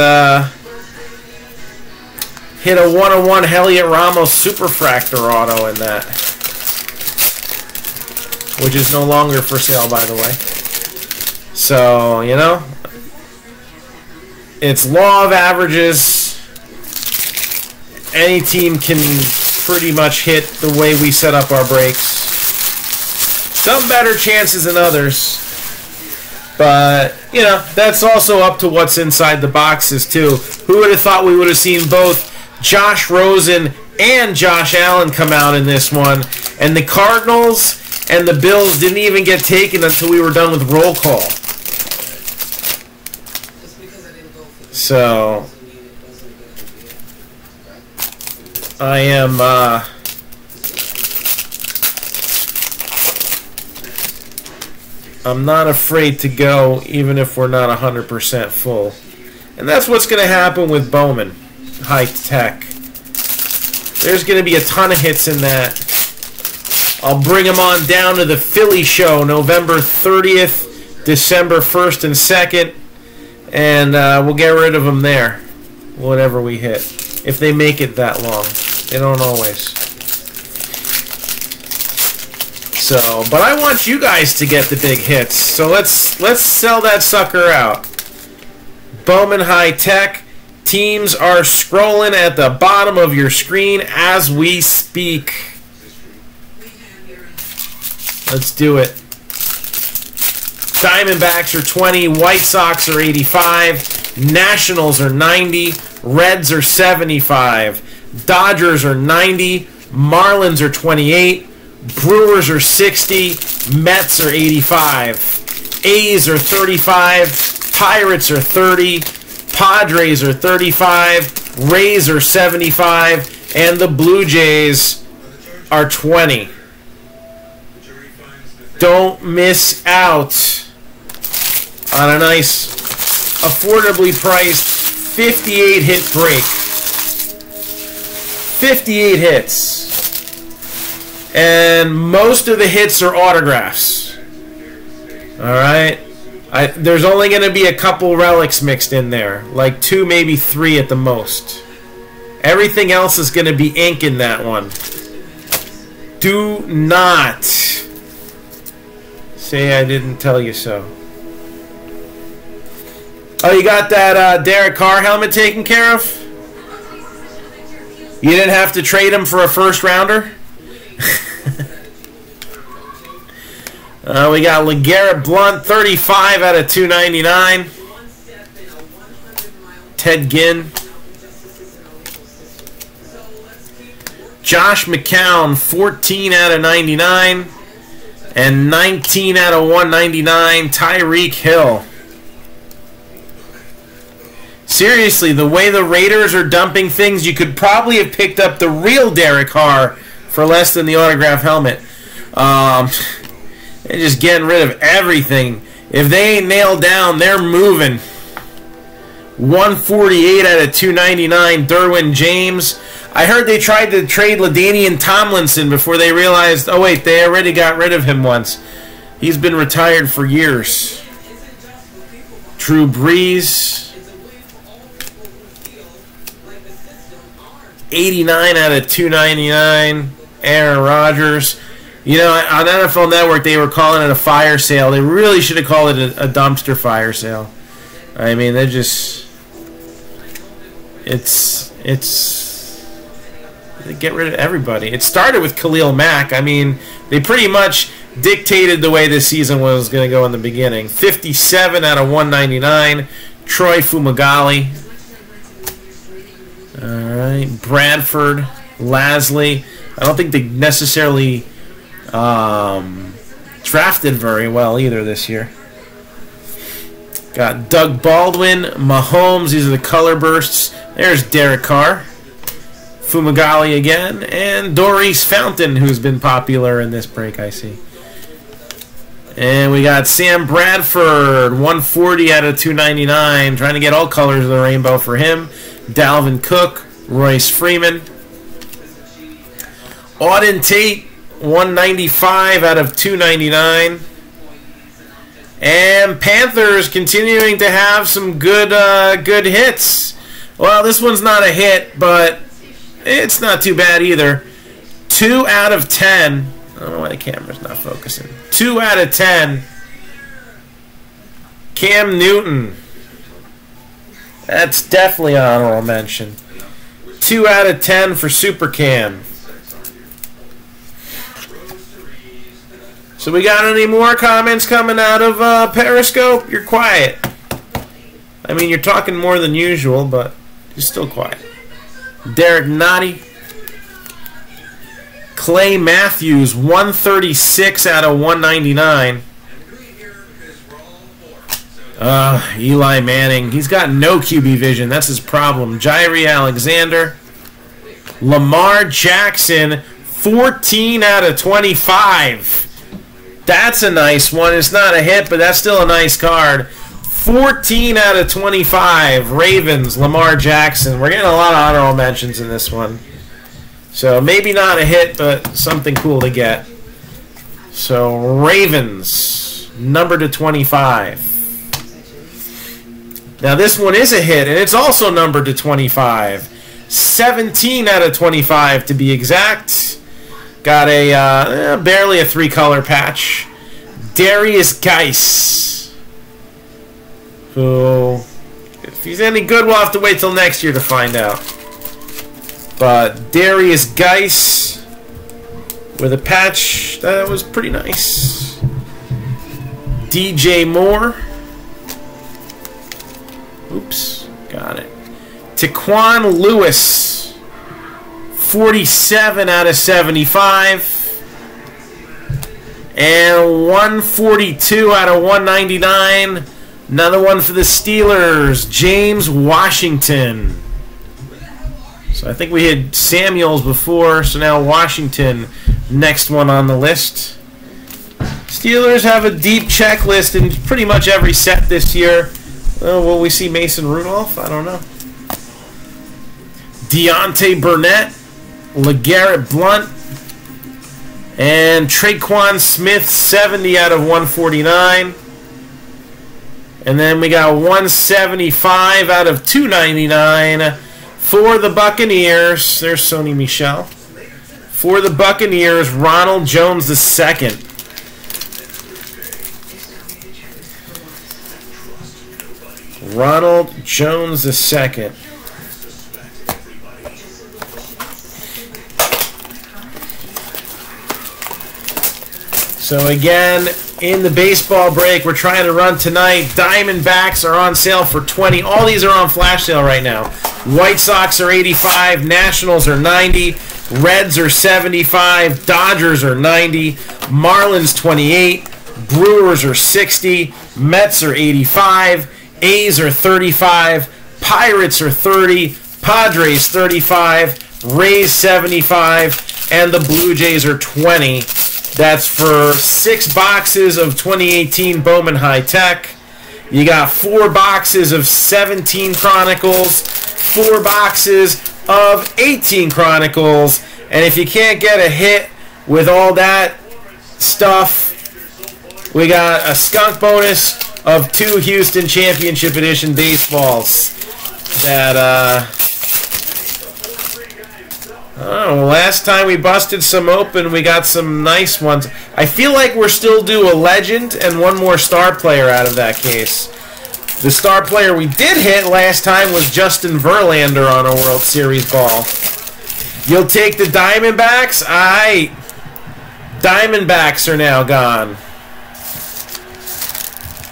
hit a 101 Heliot Ramos Superfractor auto in that, which is no longer for sale, by the way. So, you know, it's law of averages. Any team can pretty much hit the way we set up our breaks. Some better chances than others. But, you know, that's also up to what's inside the boxes, too. Who would have thought we would have seen both Josh Rosen and Josh Allen come out in this one? And the Cardinals and the Bills didn't even get taken until we were done with roll call. So, I am... I'm not afraid to go, even if we're not 100% full. And that's what's going to happen with Bowman High Tech. There's going to be a ton of hits in that. I'll bring them on down to the Philly show, November 30th, December 1st and 2nd. And we'll get rid of them there, whatever we hit. If they make it that long. They don't always. So, but I want you guys to get the big hits. So let's sell that sucker out. Bowman High Tech. Teams are scrolling at the bottom of your screen as we speak. Let's do it. Diamondbacks are 20. White Sox are 85. Nationals are 90. Reds are 75. Dodgers are 90. Marlins are 28. Brewers are 60, Mets are 85, A's are 35, Pirates are 30, Padres are 35, Rays are 75, and the Blue Jays are 20. Don't miss out on a nice, affordably priced 58 hit break. 58 hits. And most of the hits are autographs. Alright? There's only going to be a couple relics mixed in there. Like 2, maybe 3 at the most. Everything else is going to be ink in that one. Do not say I didn't tell you so. Oh, you got that Derek Carr helmet taken care of? You didn't have to trade him for a first rounder? We got LeGarrette Blount, 35 out of 299. Ted Ginn. Josh McCown, 14 out of 99. And 19 out of 199, Tyreek Hill. Seriously, the way the Raiders are dumping things, you could probably have picked up the real Derek Carr for less than the autograph helmet. They're just getting rid of everything. If they ain't nailed down, they're moving. 148 out of 299, Derwin James. I heard they tried to trade LaDainian Tomlinson before they realized, oh wait, they already got rid of him once. He's been retired for years. Drew Brees. 89 out of 299, Aaron Rodgers. You know, on NFL Network, they were calling it a fire sale. They really should have called it a dumpster fire sale. I mean, they're just... They get rid of everybody. It started with Khalil Mack. I mean, they pretty much dictated the way this season was going to go in the beginning. 57 out of 199. Troy Fumagalli. All right. Bradford. Lasley. I don't think they necessarily drafted very well either this year. Got Doug Baldwin, Mahomes. These are the color bursts. There's Derek Carr. Fumagalli again. And Doris Fountain, who's been popular in this break, I see. And we got Sam Bradford, 140 out of 299. Trying to get all colors of the rainbow for him. Dalvin Cook, Royce Freeman. Auden Tate, 195 out of 299. And Panthers continuing to have some good hits. Well, this one's not a hit, but it's not too bad either. 2 out of 10. I don't know why the camera's not focusing. 2 out of 10. Cam Newton. That's definitely an honorable mention. 2 out of 10 for Super Cam. So we got any more comments coming out of Periscope? You're quiet. I mean, you're talking more than usual, but you're still quiet. Derek Nottie. Clay Matthews, 136 out of 199. Eli Manning. He's got no QB vision. That's his problem. Jairi Alexander. Lamar Jackson, 14 out of 25. That's a nice one. It's not a hit, but that's still a nice card. 14 out of 25. Ravens, Lamar Jackson. We're getting a lot of honorable mentions in this one. So maybe not a hit, but something cool to get. So Ravens, number to 25. Now this one is a hit, and it's also numbered to 25. 17 out of 25 to be exact. Got a barely a 3-color patch. Darius Geis. Who, if he's any good, we'll have to wait till next year to find out. But Darius Geis with a patch that was pretty nice. DJ Moore. Oops, got it. Taquan Lewis. 47 out of 75. And 142 out of 199. Another one for the Steelers. James Washington. So I think we had Samuels before, so now Washington, next one on the list. Steelers have a deep checklist in pretty much every set this year. Will we see Mason Rudolph? I don't know. Deontay Burnett. LeGarrette Blount, and Traquan Smith, 70 out of 149. And then we got 175 out of 299 for the Buccaneers. There's Sony Michel. For the Buccaneers, Ronald Jones II. Ronald Jones II. So again, in the baseball break, we're trying to run tonight. Diamondbacks are on sale for $20. All these are on flash sale right now. White Sox are $85. Nationals are $90. Reds are $75. Dodgers are $90. Marlins $28. Brewers are $60. Mets are $85. A's are $35. Pirates are $30. Padres $35. Rays $75. And the Blue Jays are $20. That's for 6 boxes of 2018 Bowman High Tech. You got 4 boxes of 17 Chronicles, 4 boxes of 18 Chronicles, and if you can't get a hit with all that stuff, we got a skunk bonus of 2 Houston Championship Edition baseballs that Oh, last time we busted some open, we got some nice ones. I feel like we're still due a legend and one more star player out of that case. The star player we did hit last time was Justin Verlander on a World Series ball. You'll take the Diamondbacks? Aight. Diamondbacks are now gone.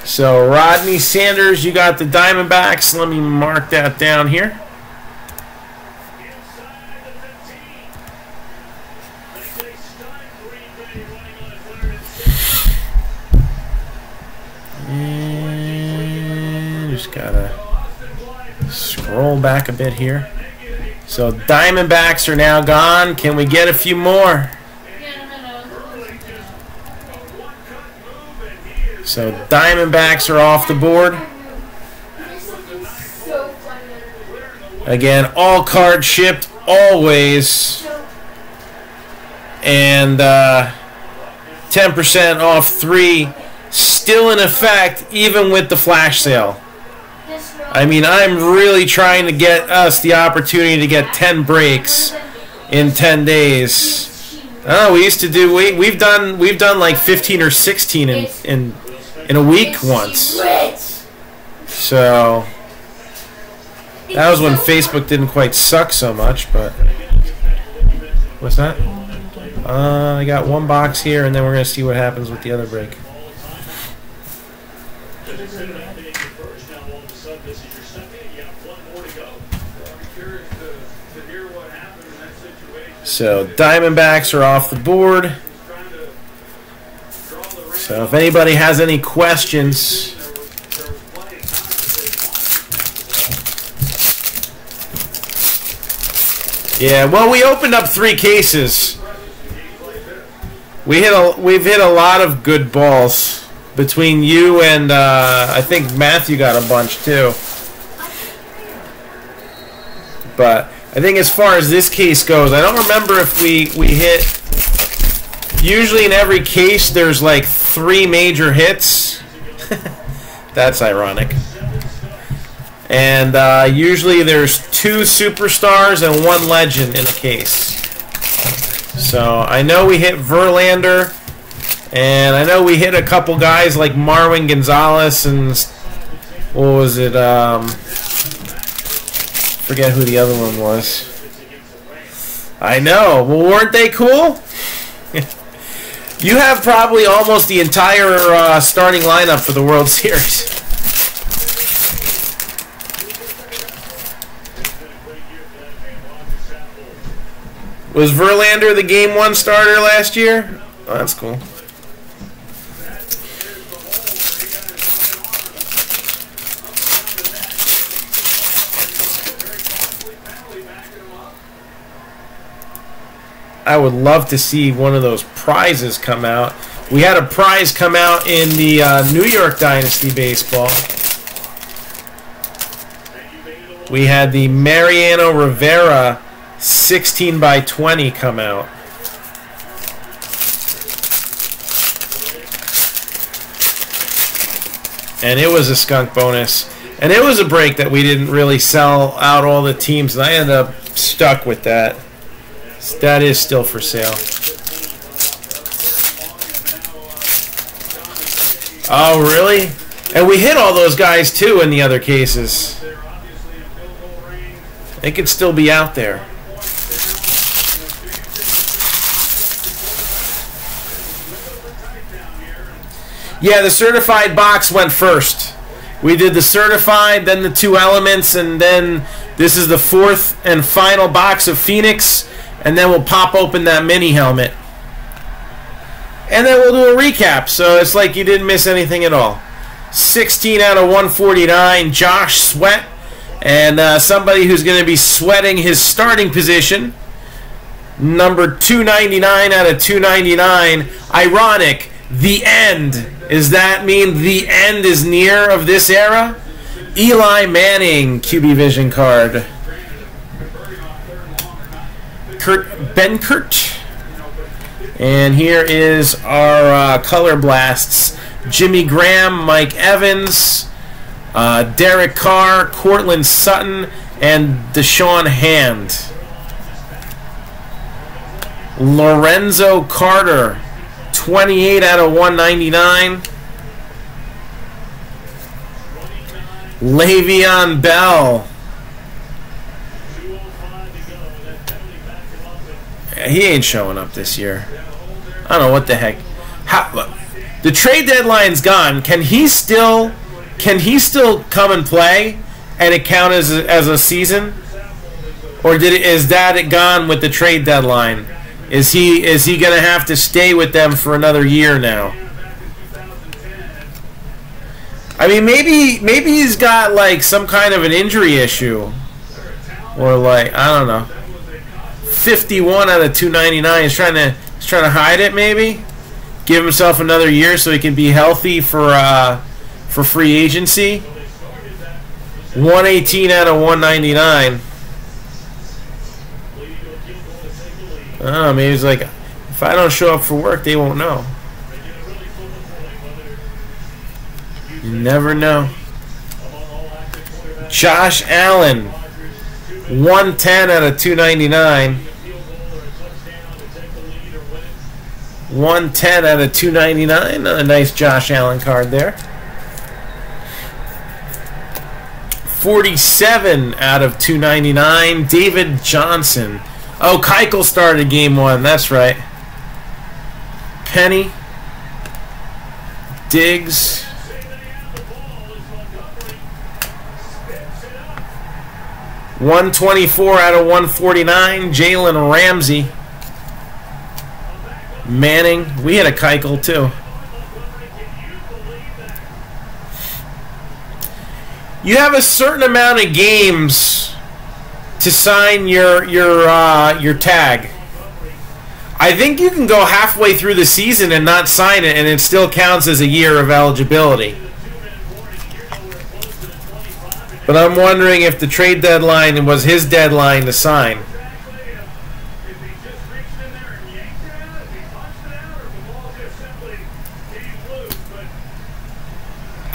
So, Rodney Sanders, you got the Diamondbacks. Let me mark that down here. And just gotta scroll back a bit here. So Diamondbacks are now gone. Can we get a few more? So Diamondbacks are off the board. Again, all cards shipped, always. And 10% off 3. Still in effect, even with the flash sale. I mean, I'm really trying to get us the opportunity to get 10 breaks in 10 days. Oh, we used to do. We've done like 15 or 16 in a week once. So that was when Facebook didn't quite suck so much. But what's that? I got one box here, and then we're gonna see what happens with the other break. So Diamondbacks are off the board. So if anybody has any questions, yeah. Well, we opened up 3 cases. We've hit a lot of good balls between you and I think Matthew got a bunch too. But I think as far as this case goes, I don't remember if we hit. Usually in every case there's like 3 major hits. That's ironic. And usually there's 2 superstars and 1 legend in a case. So I know we hit Verlander, and I know we hit a couple guys like Marwin Gonzalez and what was it? Forget who the other one was. I know. Well, weren't they cool? You have probably almost the entire starting lineup for the World Series. Was Verlander the Game 1 starter last year? Oh, that's cool. I would love to see one of those prizes come out. We had a prize come out in the New York Dynasty Baseball. We had the Mariano Rivera 16 by 20 come out. And it was a skunk bonus. And it was a break that we didn't really sell out all the teams, and I ended up stuck with that. That is still for sale. Oh, really? And we hit all those guys, too, in the other cases. They could still be out there. Yeah, the certified box went first. We did the certified, then the 2 elements, and then this is the 4th and final box of Phoenix. And then we'll pop open that mini helmet. And then we'll do a recap. So it's like you didn't miss anything at all. 16 out of 149, Josh Sweat. And somebody who's going to be sweating his starting position. Number 299 out of 299. Ironic. The end. Does that mean the end is near of this era? Eli Manning, QB Vision card. Kurt Benkert. And here is our color blasts. Jimmy Graham, Mike Evans, Derek Carr, Cortland Sutton, and Deshaun Hand. Lorenzo Carter, 28 out of 199. Le'Veon Bell. He ain't showing up this year. I don't know what the heck. The trade deadline's gone. Can he still come and play, and it count as a season, or is that gone with the trade deadline? Is he gonna have to stay with them for another year now? I mean, maybe he's got like some kind of an injury issue, or like I don't know. 51 out of 299. He's trying to hide it. Maybe give himself another year so he can be healthy for free agency. 118 out of 199. Oh, maybe he's like, if I don't show up for work, they won't know. You never know. Josh Allen, 110 out of 299. 110 out of 299. A nice Josh Allen card there. 47 out of 299. David Johnson. Oh, Keuchel started game 1. That's right. Penny. Diggs. 124 out of 149. Jalen Ramsey. Manning. We had a Keuchel too. You have a certain amount of games to sign your tag. I think you can go halfway through the season and not sign it, and it still counts as a year of eligibility. But I'm wondering if the trade deadline was his deadline to sign.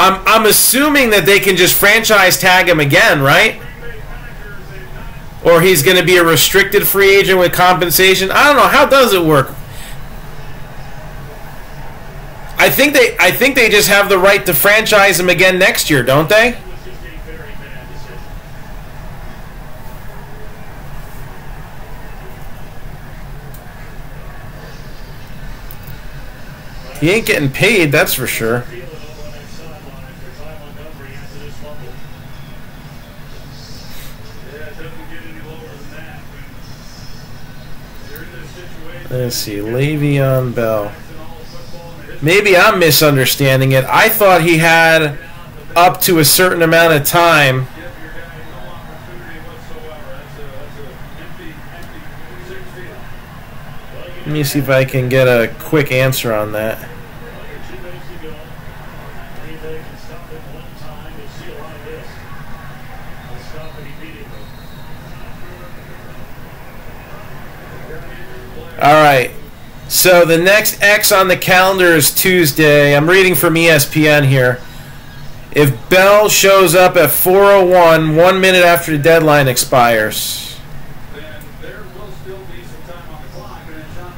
I'm assuming that they can just franchise tag him again, right? Or he's going to be a restricted free agent with compensation. I don't know. How does it work? I think they just have the right to franchise him again next year, don't they? He ain't getting paid, that's for sure. Let's see, Le'Veon Bell. Maybe I'm misunderstanding it. I thought he had up to a certain amount of time. Let me see if I can get a quick answer on that. All right, so the next X on the calendar is Tuesday. I'm reading from ESPN here. If Bell shows up at 4:01, 1 minute after the deadline expires,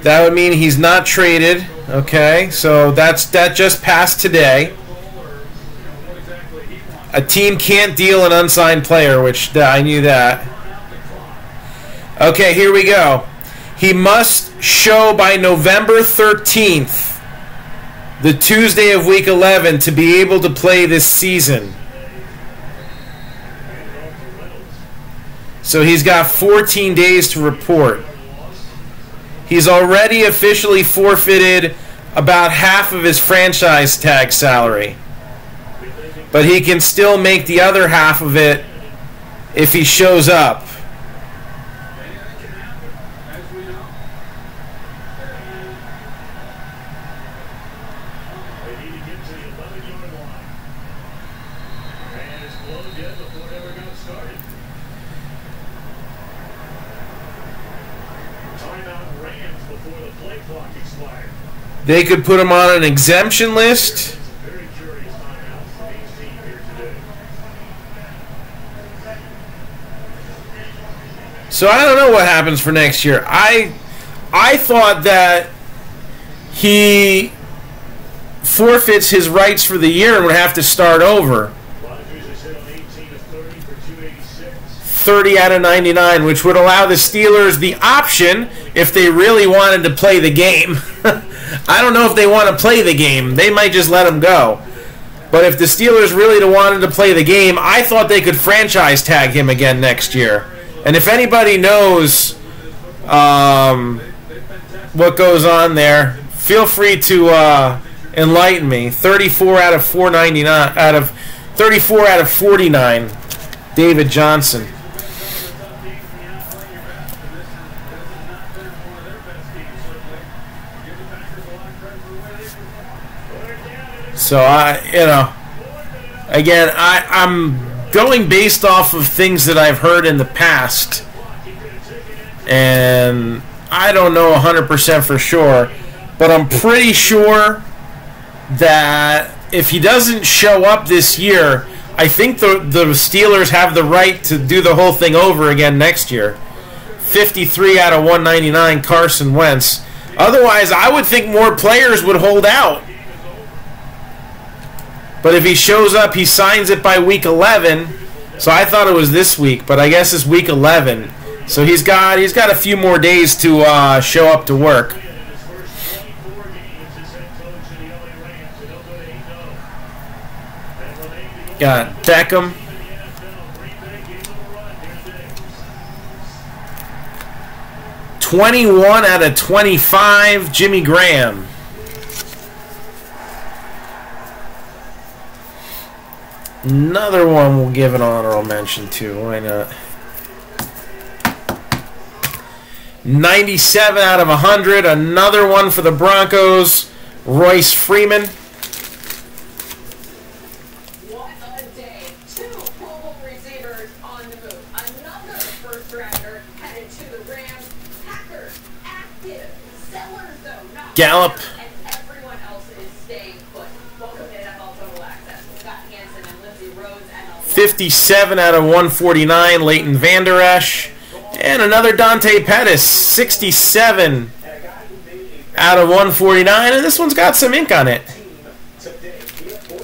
that would mean he's not traded. Okay, so that just passed today. A team can't deal an unsigned player, which I knew that. Okay, here we go. He must show by November 13th, the Tuesday of Week 11, to be able to play this season. So he's got 14 days to report. He's already officially forfeited about half of his franchise tag salary. But he can still make the other half of it if he shows up. They could put him on an exemption list. So I don't know what happens for next year. I thought that he forfeits his rights for the year and would have to start over. 30 out of 99, which would allow the Steelers the option, if they really wanted to play the game. I don't know if they want to play the game. They might just let him go. But if the Steelers really wanted to play the game, I thought they could franchise tag him again next year. And if anybody knows what goes on there, feel free to enlighten me. 34 out of 499 out of 34 out of 49. David Johnson. So again, I'm going based off of things that I've heard in the past, and I don't know 100% for sure, but I'm pretty sure that if he doesn't show up this year, I think the Steelers have the right to do the whole thing over again next year. 53 out of 199, Carson Wentz. Otherwise, I would think more players would hold out. But if he shows up, he signs it by week 11. So I thought it was this week, but I guess it's week 11. So he's got a few more days to show up to work. Got Beckham. $21 out of 25, Jimmy Graham. Another one we'll give an honorable mention to. Why not? 97 out of 100. Another one for the Broncos. Royce Freeman. What a day. 2 Pro Bowl receivers on the move. Another first-rounder headed to the Rams. Packers active. Sellers, though, not Gallup. and everyone else is staying put. Welcome to NFL Total Access. Scott Hansen and Lindsey Rhodes and 57 out of 149, Leighton Vander Esch. And another Dante Pettis, 67 out of 149. And this one's got some ink on it.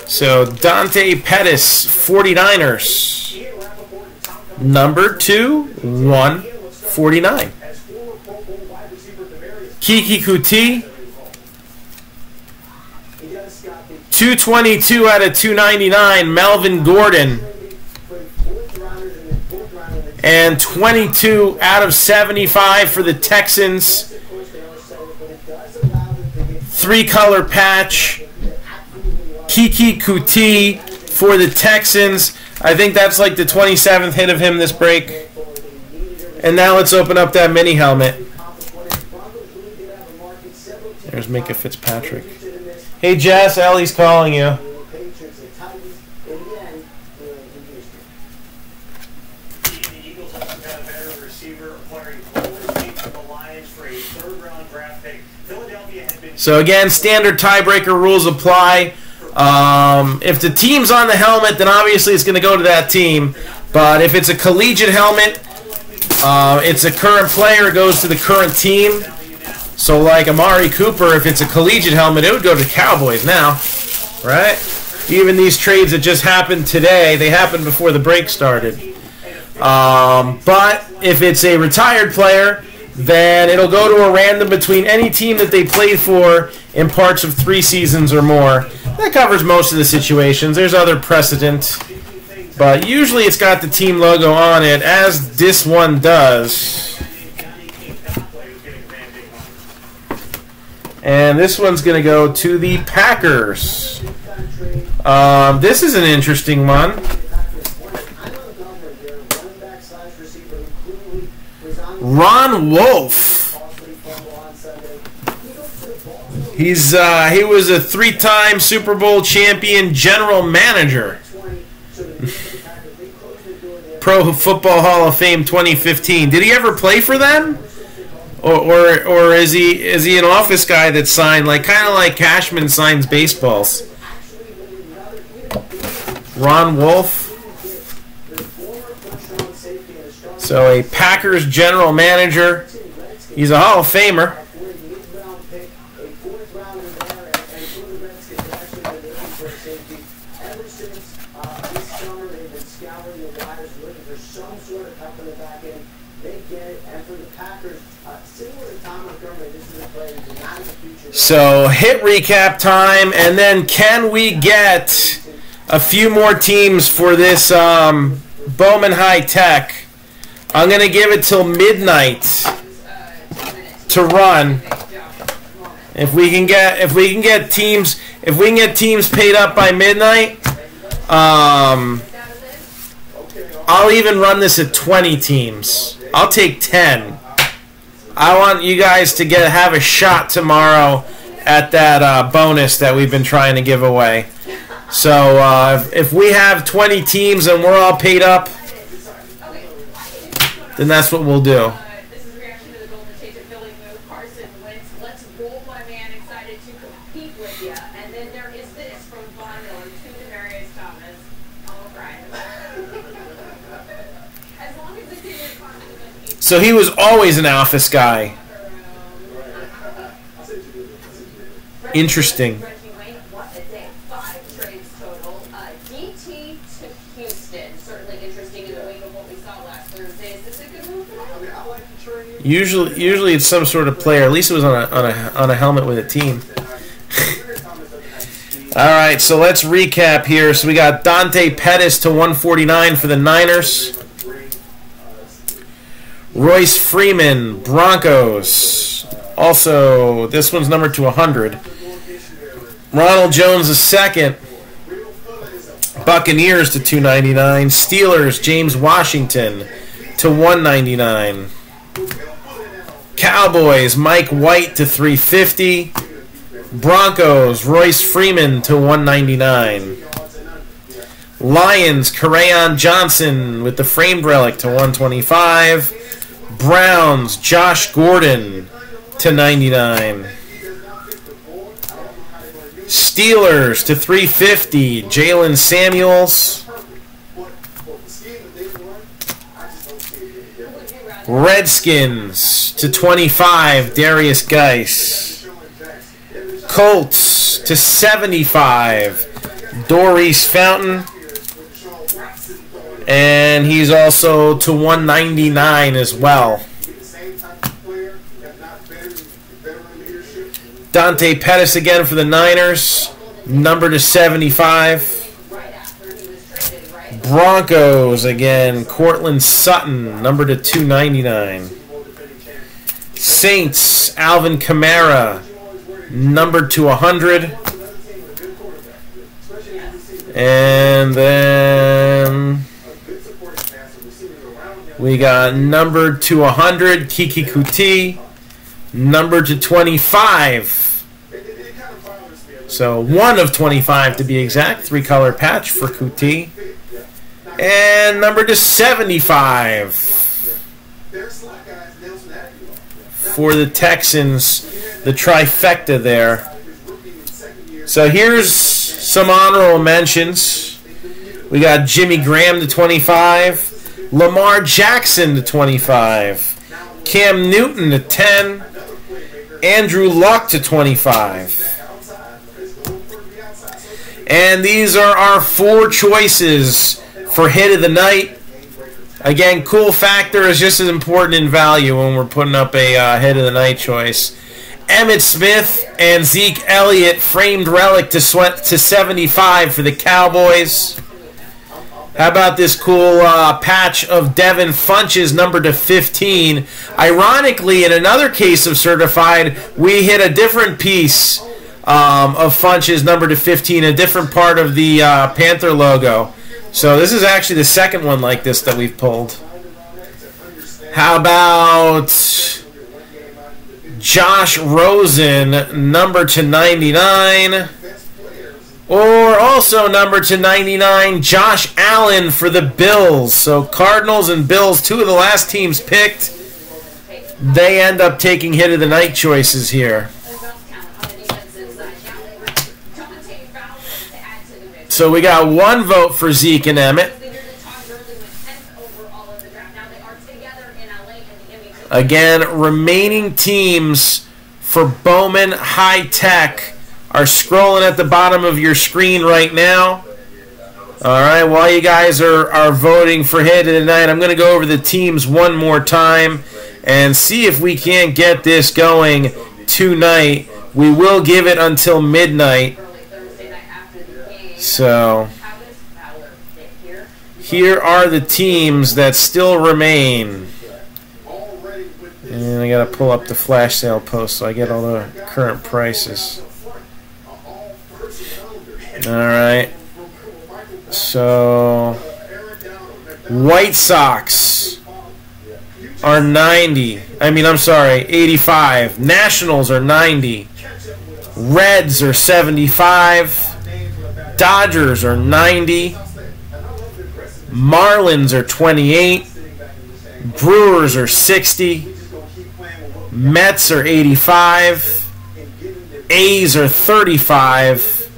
So Dante Pettis, 49ers. Number 2, 149. Kiki Kuti, 222 out of 299, Melvin Gordon. And 22 out of 75 for the Texans. 3-color patch. Kiki Kuti for the Texans. I think that's like the 27th hit of him this break. And now let's open up that mini helmet. There's Minka Fitzpatrick. Hey Jess, Ellie's calling you. So again, standard tiebreaker rules apply. If the team's on the helmet, then obviously it's going to go to that team. But if it's a collegiate helmet, it's a current player, it goes to the current team. So like Amari Cooper, if it's a collegiate helmet, it would go to Cowboys now, right? Even these trades that just happened today, they happened before the break started. But if it's a retired player, then it'll go to a random between any team that they played for in parts of 3 seasons or more. That covers most of the situations. There's other precedent, but usually it's got the team logo on it, as this one does. And this one's going to go to the Packers. This is an interesting one. Ron Wolf. He was a 3-time Super Bowl champion general manager. Pro Football Hall of Fame 2015. Did he ever play for them? Or is he an office guy that signed, like kind of like Cashman signs baseballs? Ron Wolf. So a Packers general manager. He's a Hall of Famer. Ever since this summer, they've been scouring the wires, looking for some sort of help in the back end. They get it, and for the Packers, similar to Tom Montgomery, this is a player who's not in the future. So, hit recap time, and then can we get a few more teams for this Bowman High Tech? I'm going to give it till midnight to run. If we can get teams paid up by midnight, I'll even run this at 20 teams. I'll take 10. I want you guys to have a shot tomorrow at that bonus that we've been trying to give away. So if we have 20 teams and we're all paid up, then that's what we'll do. This is a reaction to the Golden State of Philly move. Carson Wentz, let's roll, my man, excited to compete with you. And then there is this from Von Miller to Demaryius Thomas. I'm crying. As long as the team is confident. So he was always an office guy. Interesting. What a day. 5 trades total. DT to Houston. Certainly interesting in the wake of what we saw last Thursday. Is this a good move for them? I mean, I like the trade. Usually it's some sort of player. At least it was on a helmet with a team. All right, so let's recap here. So we got Dante Pettis to 149 for the Niners. Royce Freeman, Broncos. Also, this one's numbered to 100. Ronald Jones II, Buccaneers to 299. Steelers, James Washington to 199. Cowboys, Mike White to 350. Broncos, Royce Freeman to 199. Lions, Kerryon Johnson with the framed relic to 125. Browns, Josh Gordon to 99. Steelers to 350, Jalen Samuels. Redskins to 25, Darius Geis. Colts to 75, Doris Fountain. And he's also to 199 as well. Dante Pettis again for the Niners, number to 75. Broncos again, Cortland Sutton, number to 299. Saints, Alvin Kamara, numbered to 100. And then we got numbered to 100, Kiki Kuti, numbered to 25. So 1 of 25 to be exact, 3-color patch for Kuti. And numbered to 75 for the Texans, the trifecta there. So here's some honorable mentions. We got Jimmy Graham to 25, Lamar Jackson to 25, Cam Newton to 10, Andrew Luck to 25. And these are our 4 choices for hit of the night. Again, cool factor is just as important in value when we're putting up a hit of the night choice. Emmitt Smith and Zeke Elliott, framed relic to 75 for the Cowboys. How about this cool patch of Devin Funches, number to 15? Ironically, in another case of certified, we hit a different piece of Funches, number to 15, a different part of the Panther logo. So this is actually the second one like this that we've pulled. How about Josh Rosen, number to 99? Or also number to 99, Josh Allen for the Bills. So Cardinals and Bills, 2 of the last teams picked. They end up taking hit of the night choices here. So we got 1 vote for Zeke and Emmitt. Again, remaining teams for Bowman High Tech are scrolling at the bottom of your screen right now. All right, while you guys are voting for hit of the night, I'm going to go over the teams one more time and see if we can't get this going tonight. We will give it until midnight. So here are the teams that still remain. And I got to pull up the flash sale post so I get all the current prices. All right. So White Sox are 90. I'm sorry, 85. Nationals are 90. Reds are 75. Dodgers are 90. Marlins are 28. Brewers are 60. Mets are 85. A's are 35.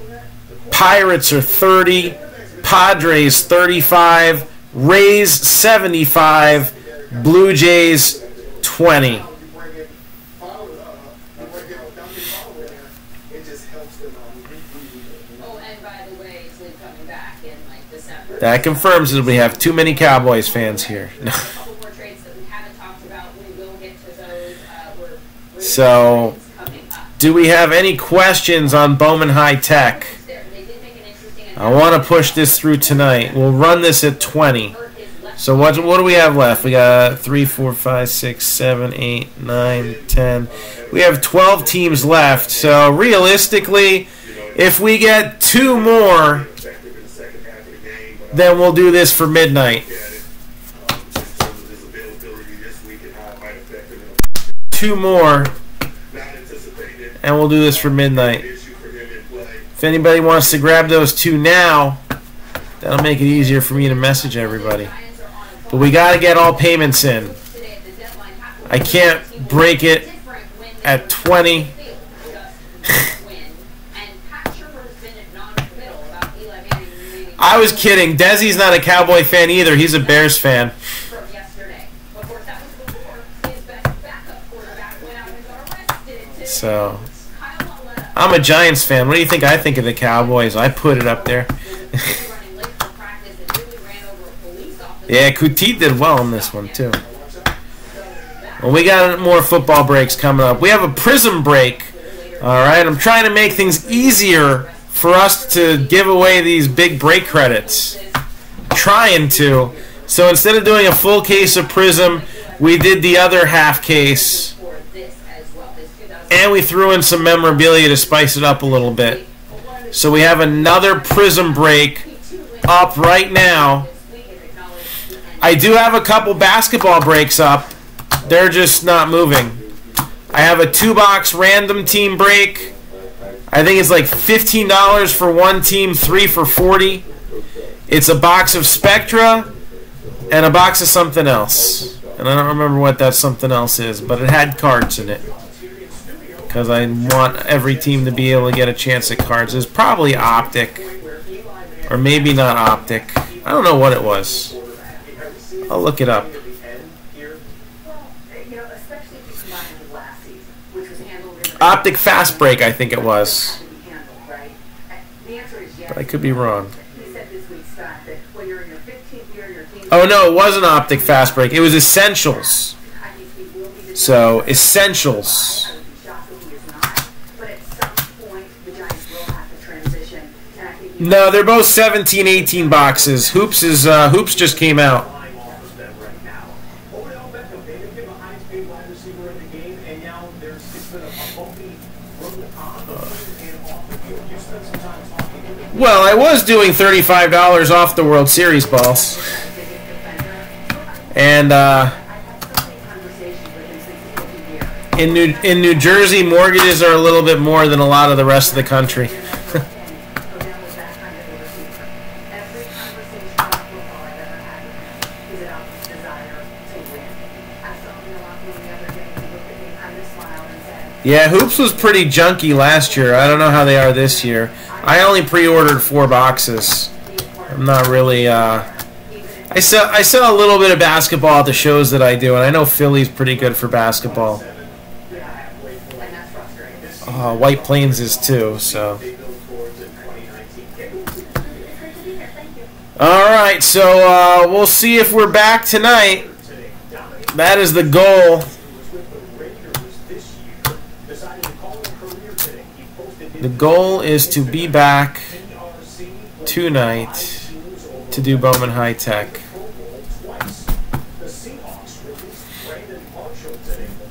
Pirates are 30. Padres 35. Rays 75. Blue Jays 20. That confirms that we have too many Cowboys fans here. So, do we have any questions on Bowman High Tech? I want to push this through tonight. We'll run this at 20. So what do we have left? We got 3, 4, 5, 6, 7, 8, 9, 10. We have 12 teams left. So realistically, if we get 2 more, then we'll do this for midnight. 2 more, and we'll do this for midnight. If anybody wants to grab those 2 now, that'll make it easier for me to message everybody. But we got to get all payments in. I can't break it at 20. I was kidding. Desi's not a Cowboy fan either. He's a Bears fan. So, I'm a Giants fan. What do you think I think of the Cowboys? I put it up there. Yeah, Kuti did well on this one, too. Well, we got more football breaks coming up. We have a Prism break. All right, I'm trying to make things easier for us to give away these big break credits. Trying to. So instead of doing a full case of Prism, we did the other half case. And we threw in some memorabilia to spice it up a little bit. So we have another Prism break up right now. I do have a couple basketball breaks up. They're just not moving. I have a 2-box random team break. I think it's like $15 for one team, 3 for $40. It's a box of Spectra and a box of something else. And I don't remember what that something else is, but it had cards in it. Because I want every team to be able to get a chance at cards. It's probably Optic. Or maybe not Optic. I don't know what it was. I'll look it up. Optic Fast Break, I think it was. But I could be wrong. Oh, no, it wasn't Optic Fast Break. It was Essentials. So, Essentials. No, they're both 17, 18 boxes. Hoops just came out. Well, I was doing $35 off the World Series balls. And in New Jersey, mortgages are a little bit more than a lot of the rest of the country. Yeah, Hoops was pretty junky last year. I don't know how they are this year. I only pre-ordered 4 boxes. I'm not really. I sell a little bit of basketball at the shows that I do, and I know Philly's pretty good for basketball. White Plains is too. So All right, so we'll see if we're back tonight. That is the goal. The goal is to be back tonight to do Bowman High Tech.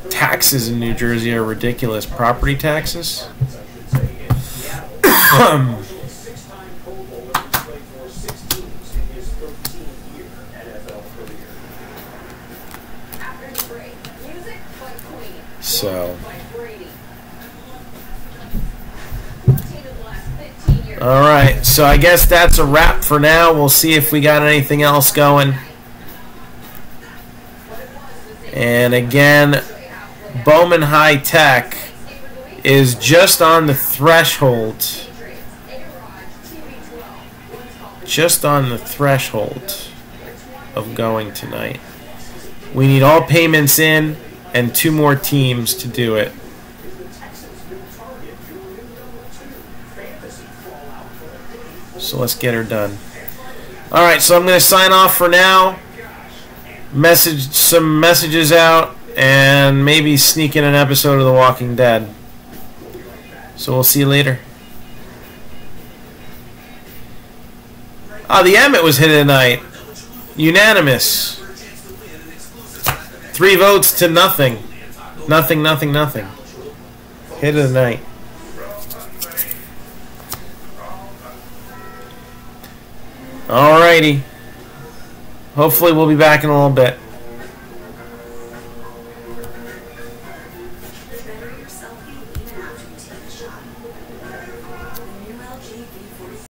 Taxes in New Jersey are ridiculous. Property taxes. So, all right. So I guess that's a wrap for now. We'll see if we got anything else going. And again, Bowman High Tech is just on the threshold. Just on the threshold of going tonight. We need all payments in and 2 more teams to do it. So let's get her done. All right, so I'm going to sign off for now. Message some messages out and maybe sneak in an episode of The Walking Dead. So we'll see you later. Ah, the Emmett was hit tonight. Unanimous. 3 votes to nothing. Nothing. Hit of the night. Alrighty. Hopefully we'll be back in a little bit.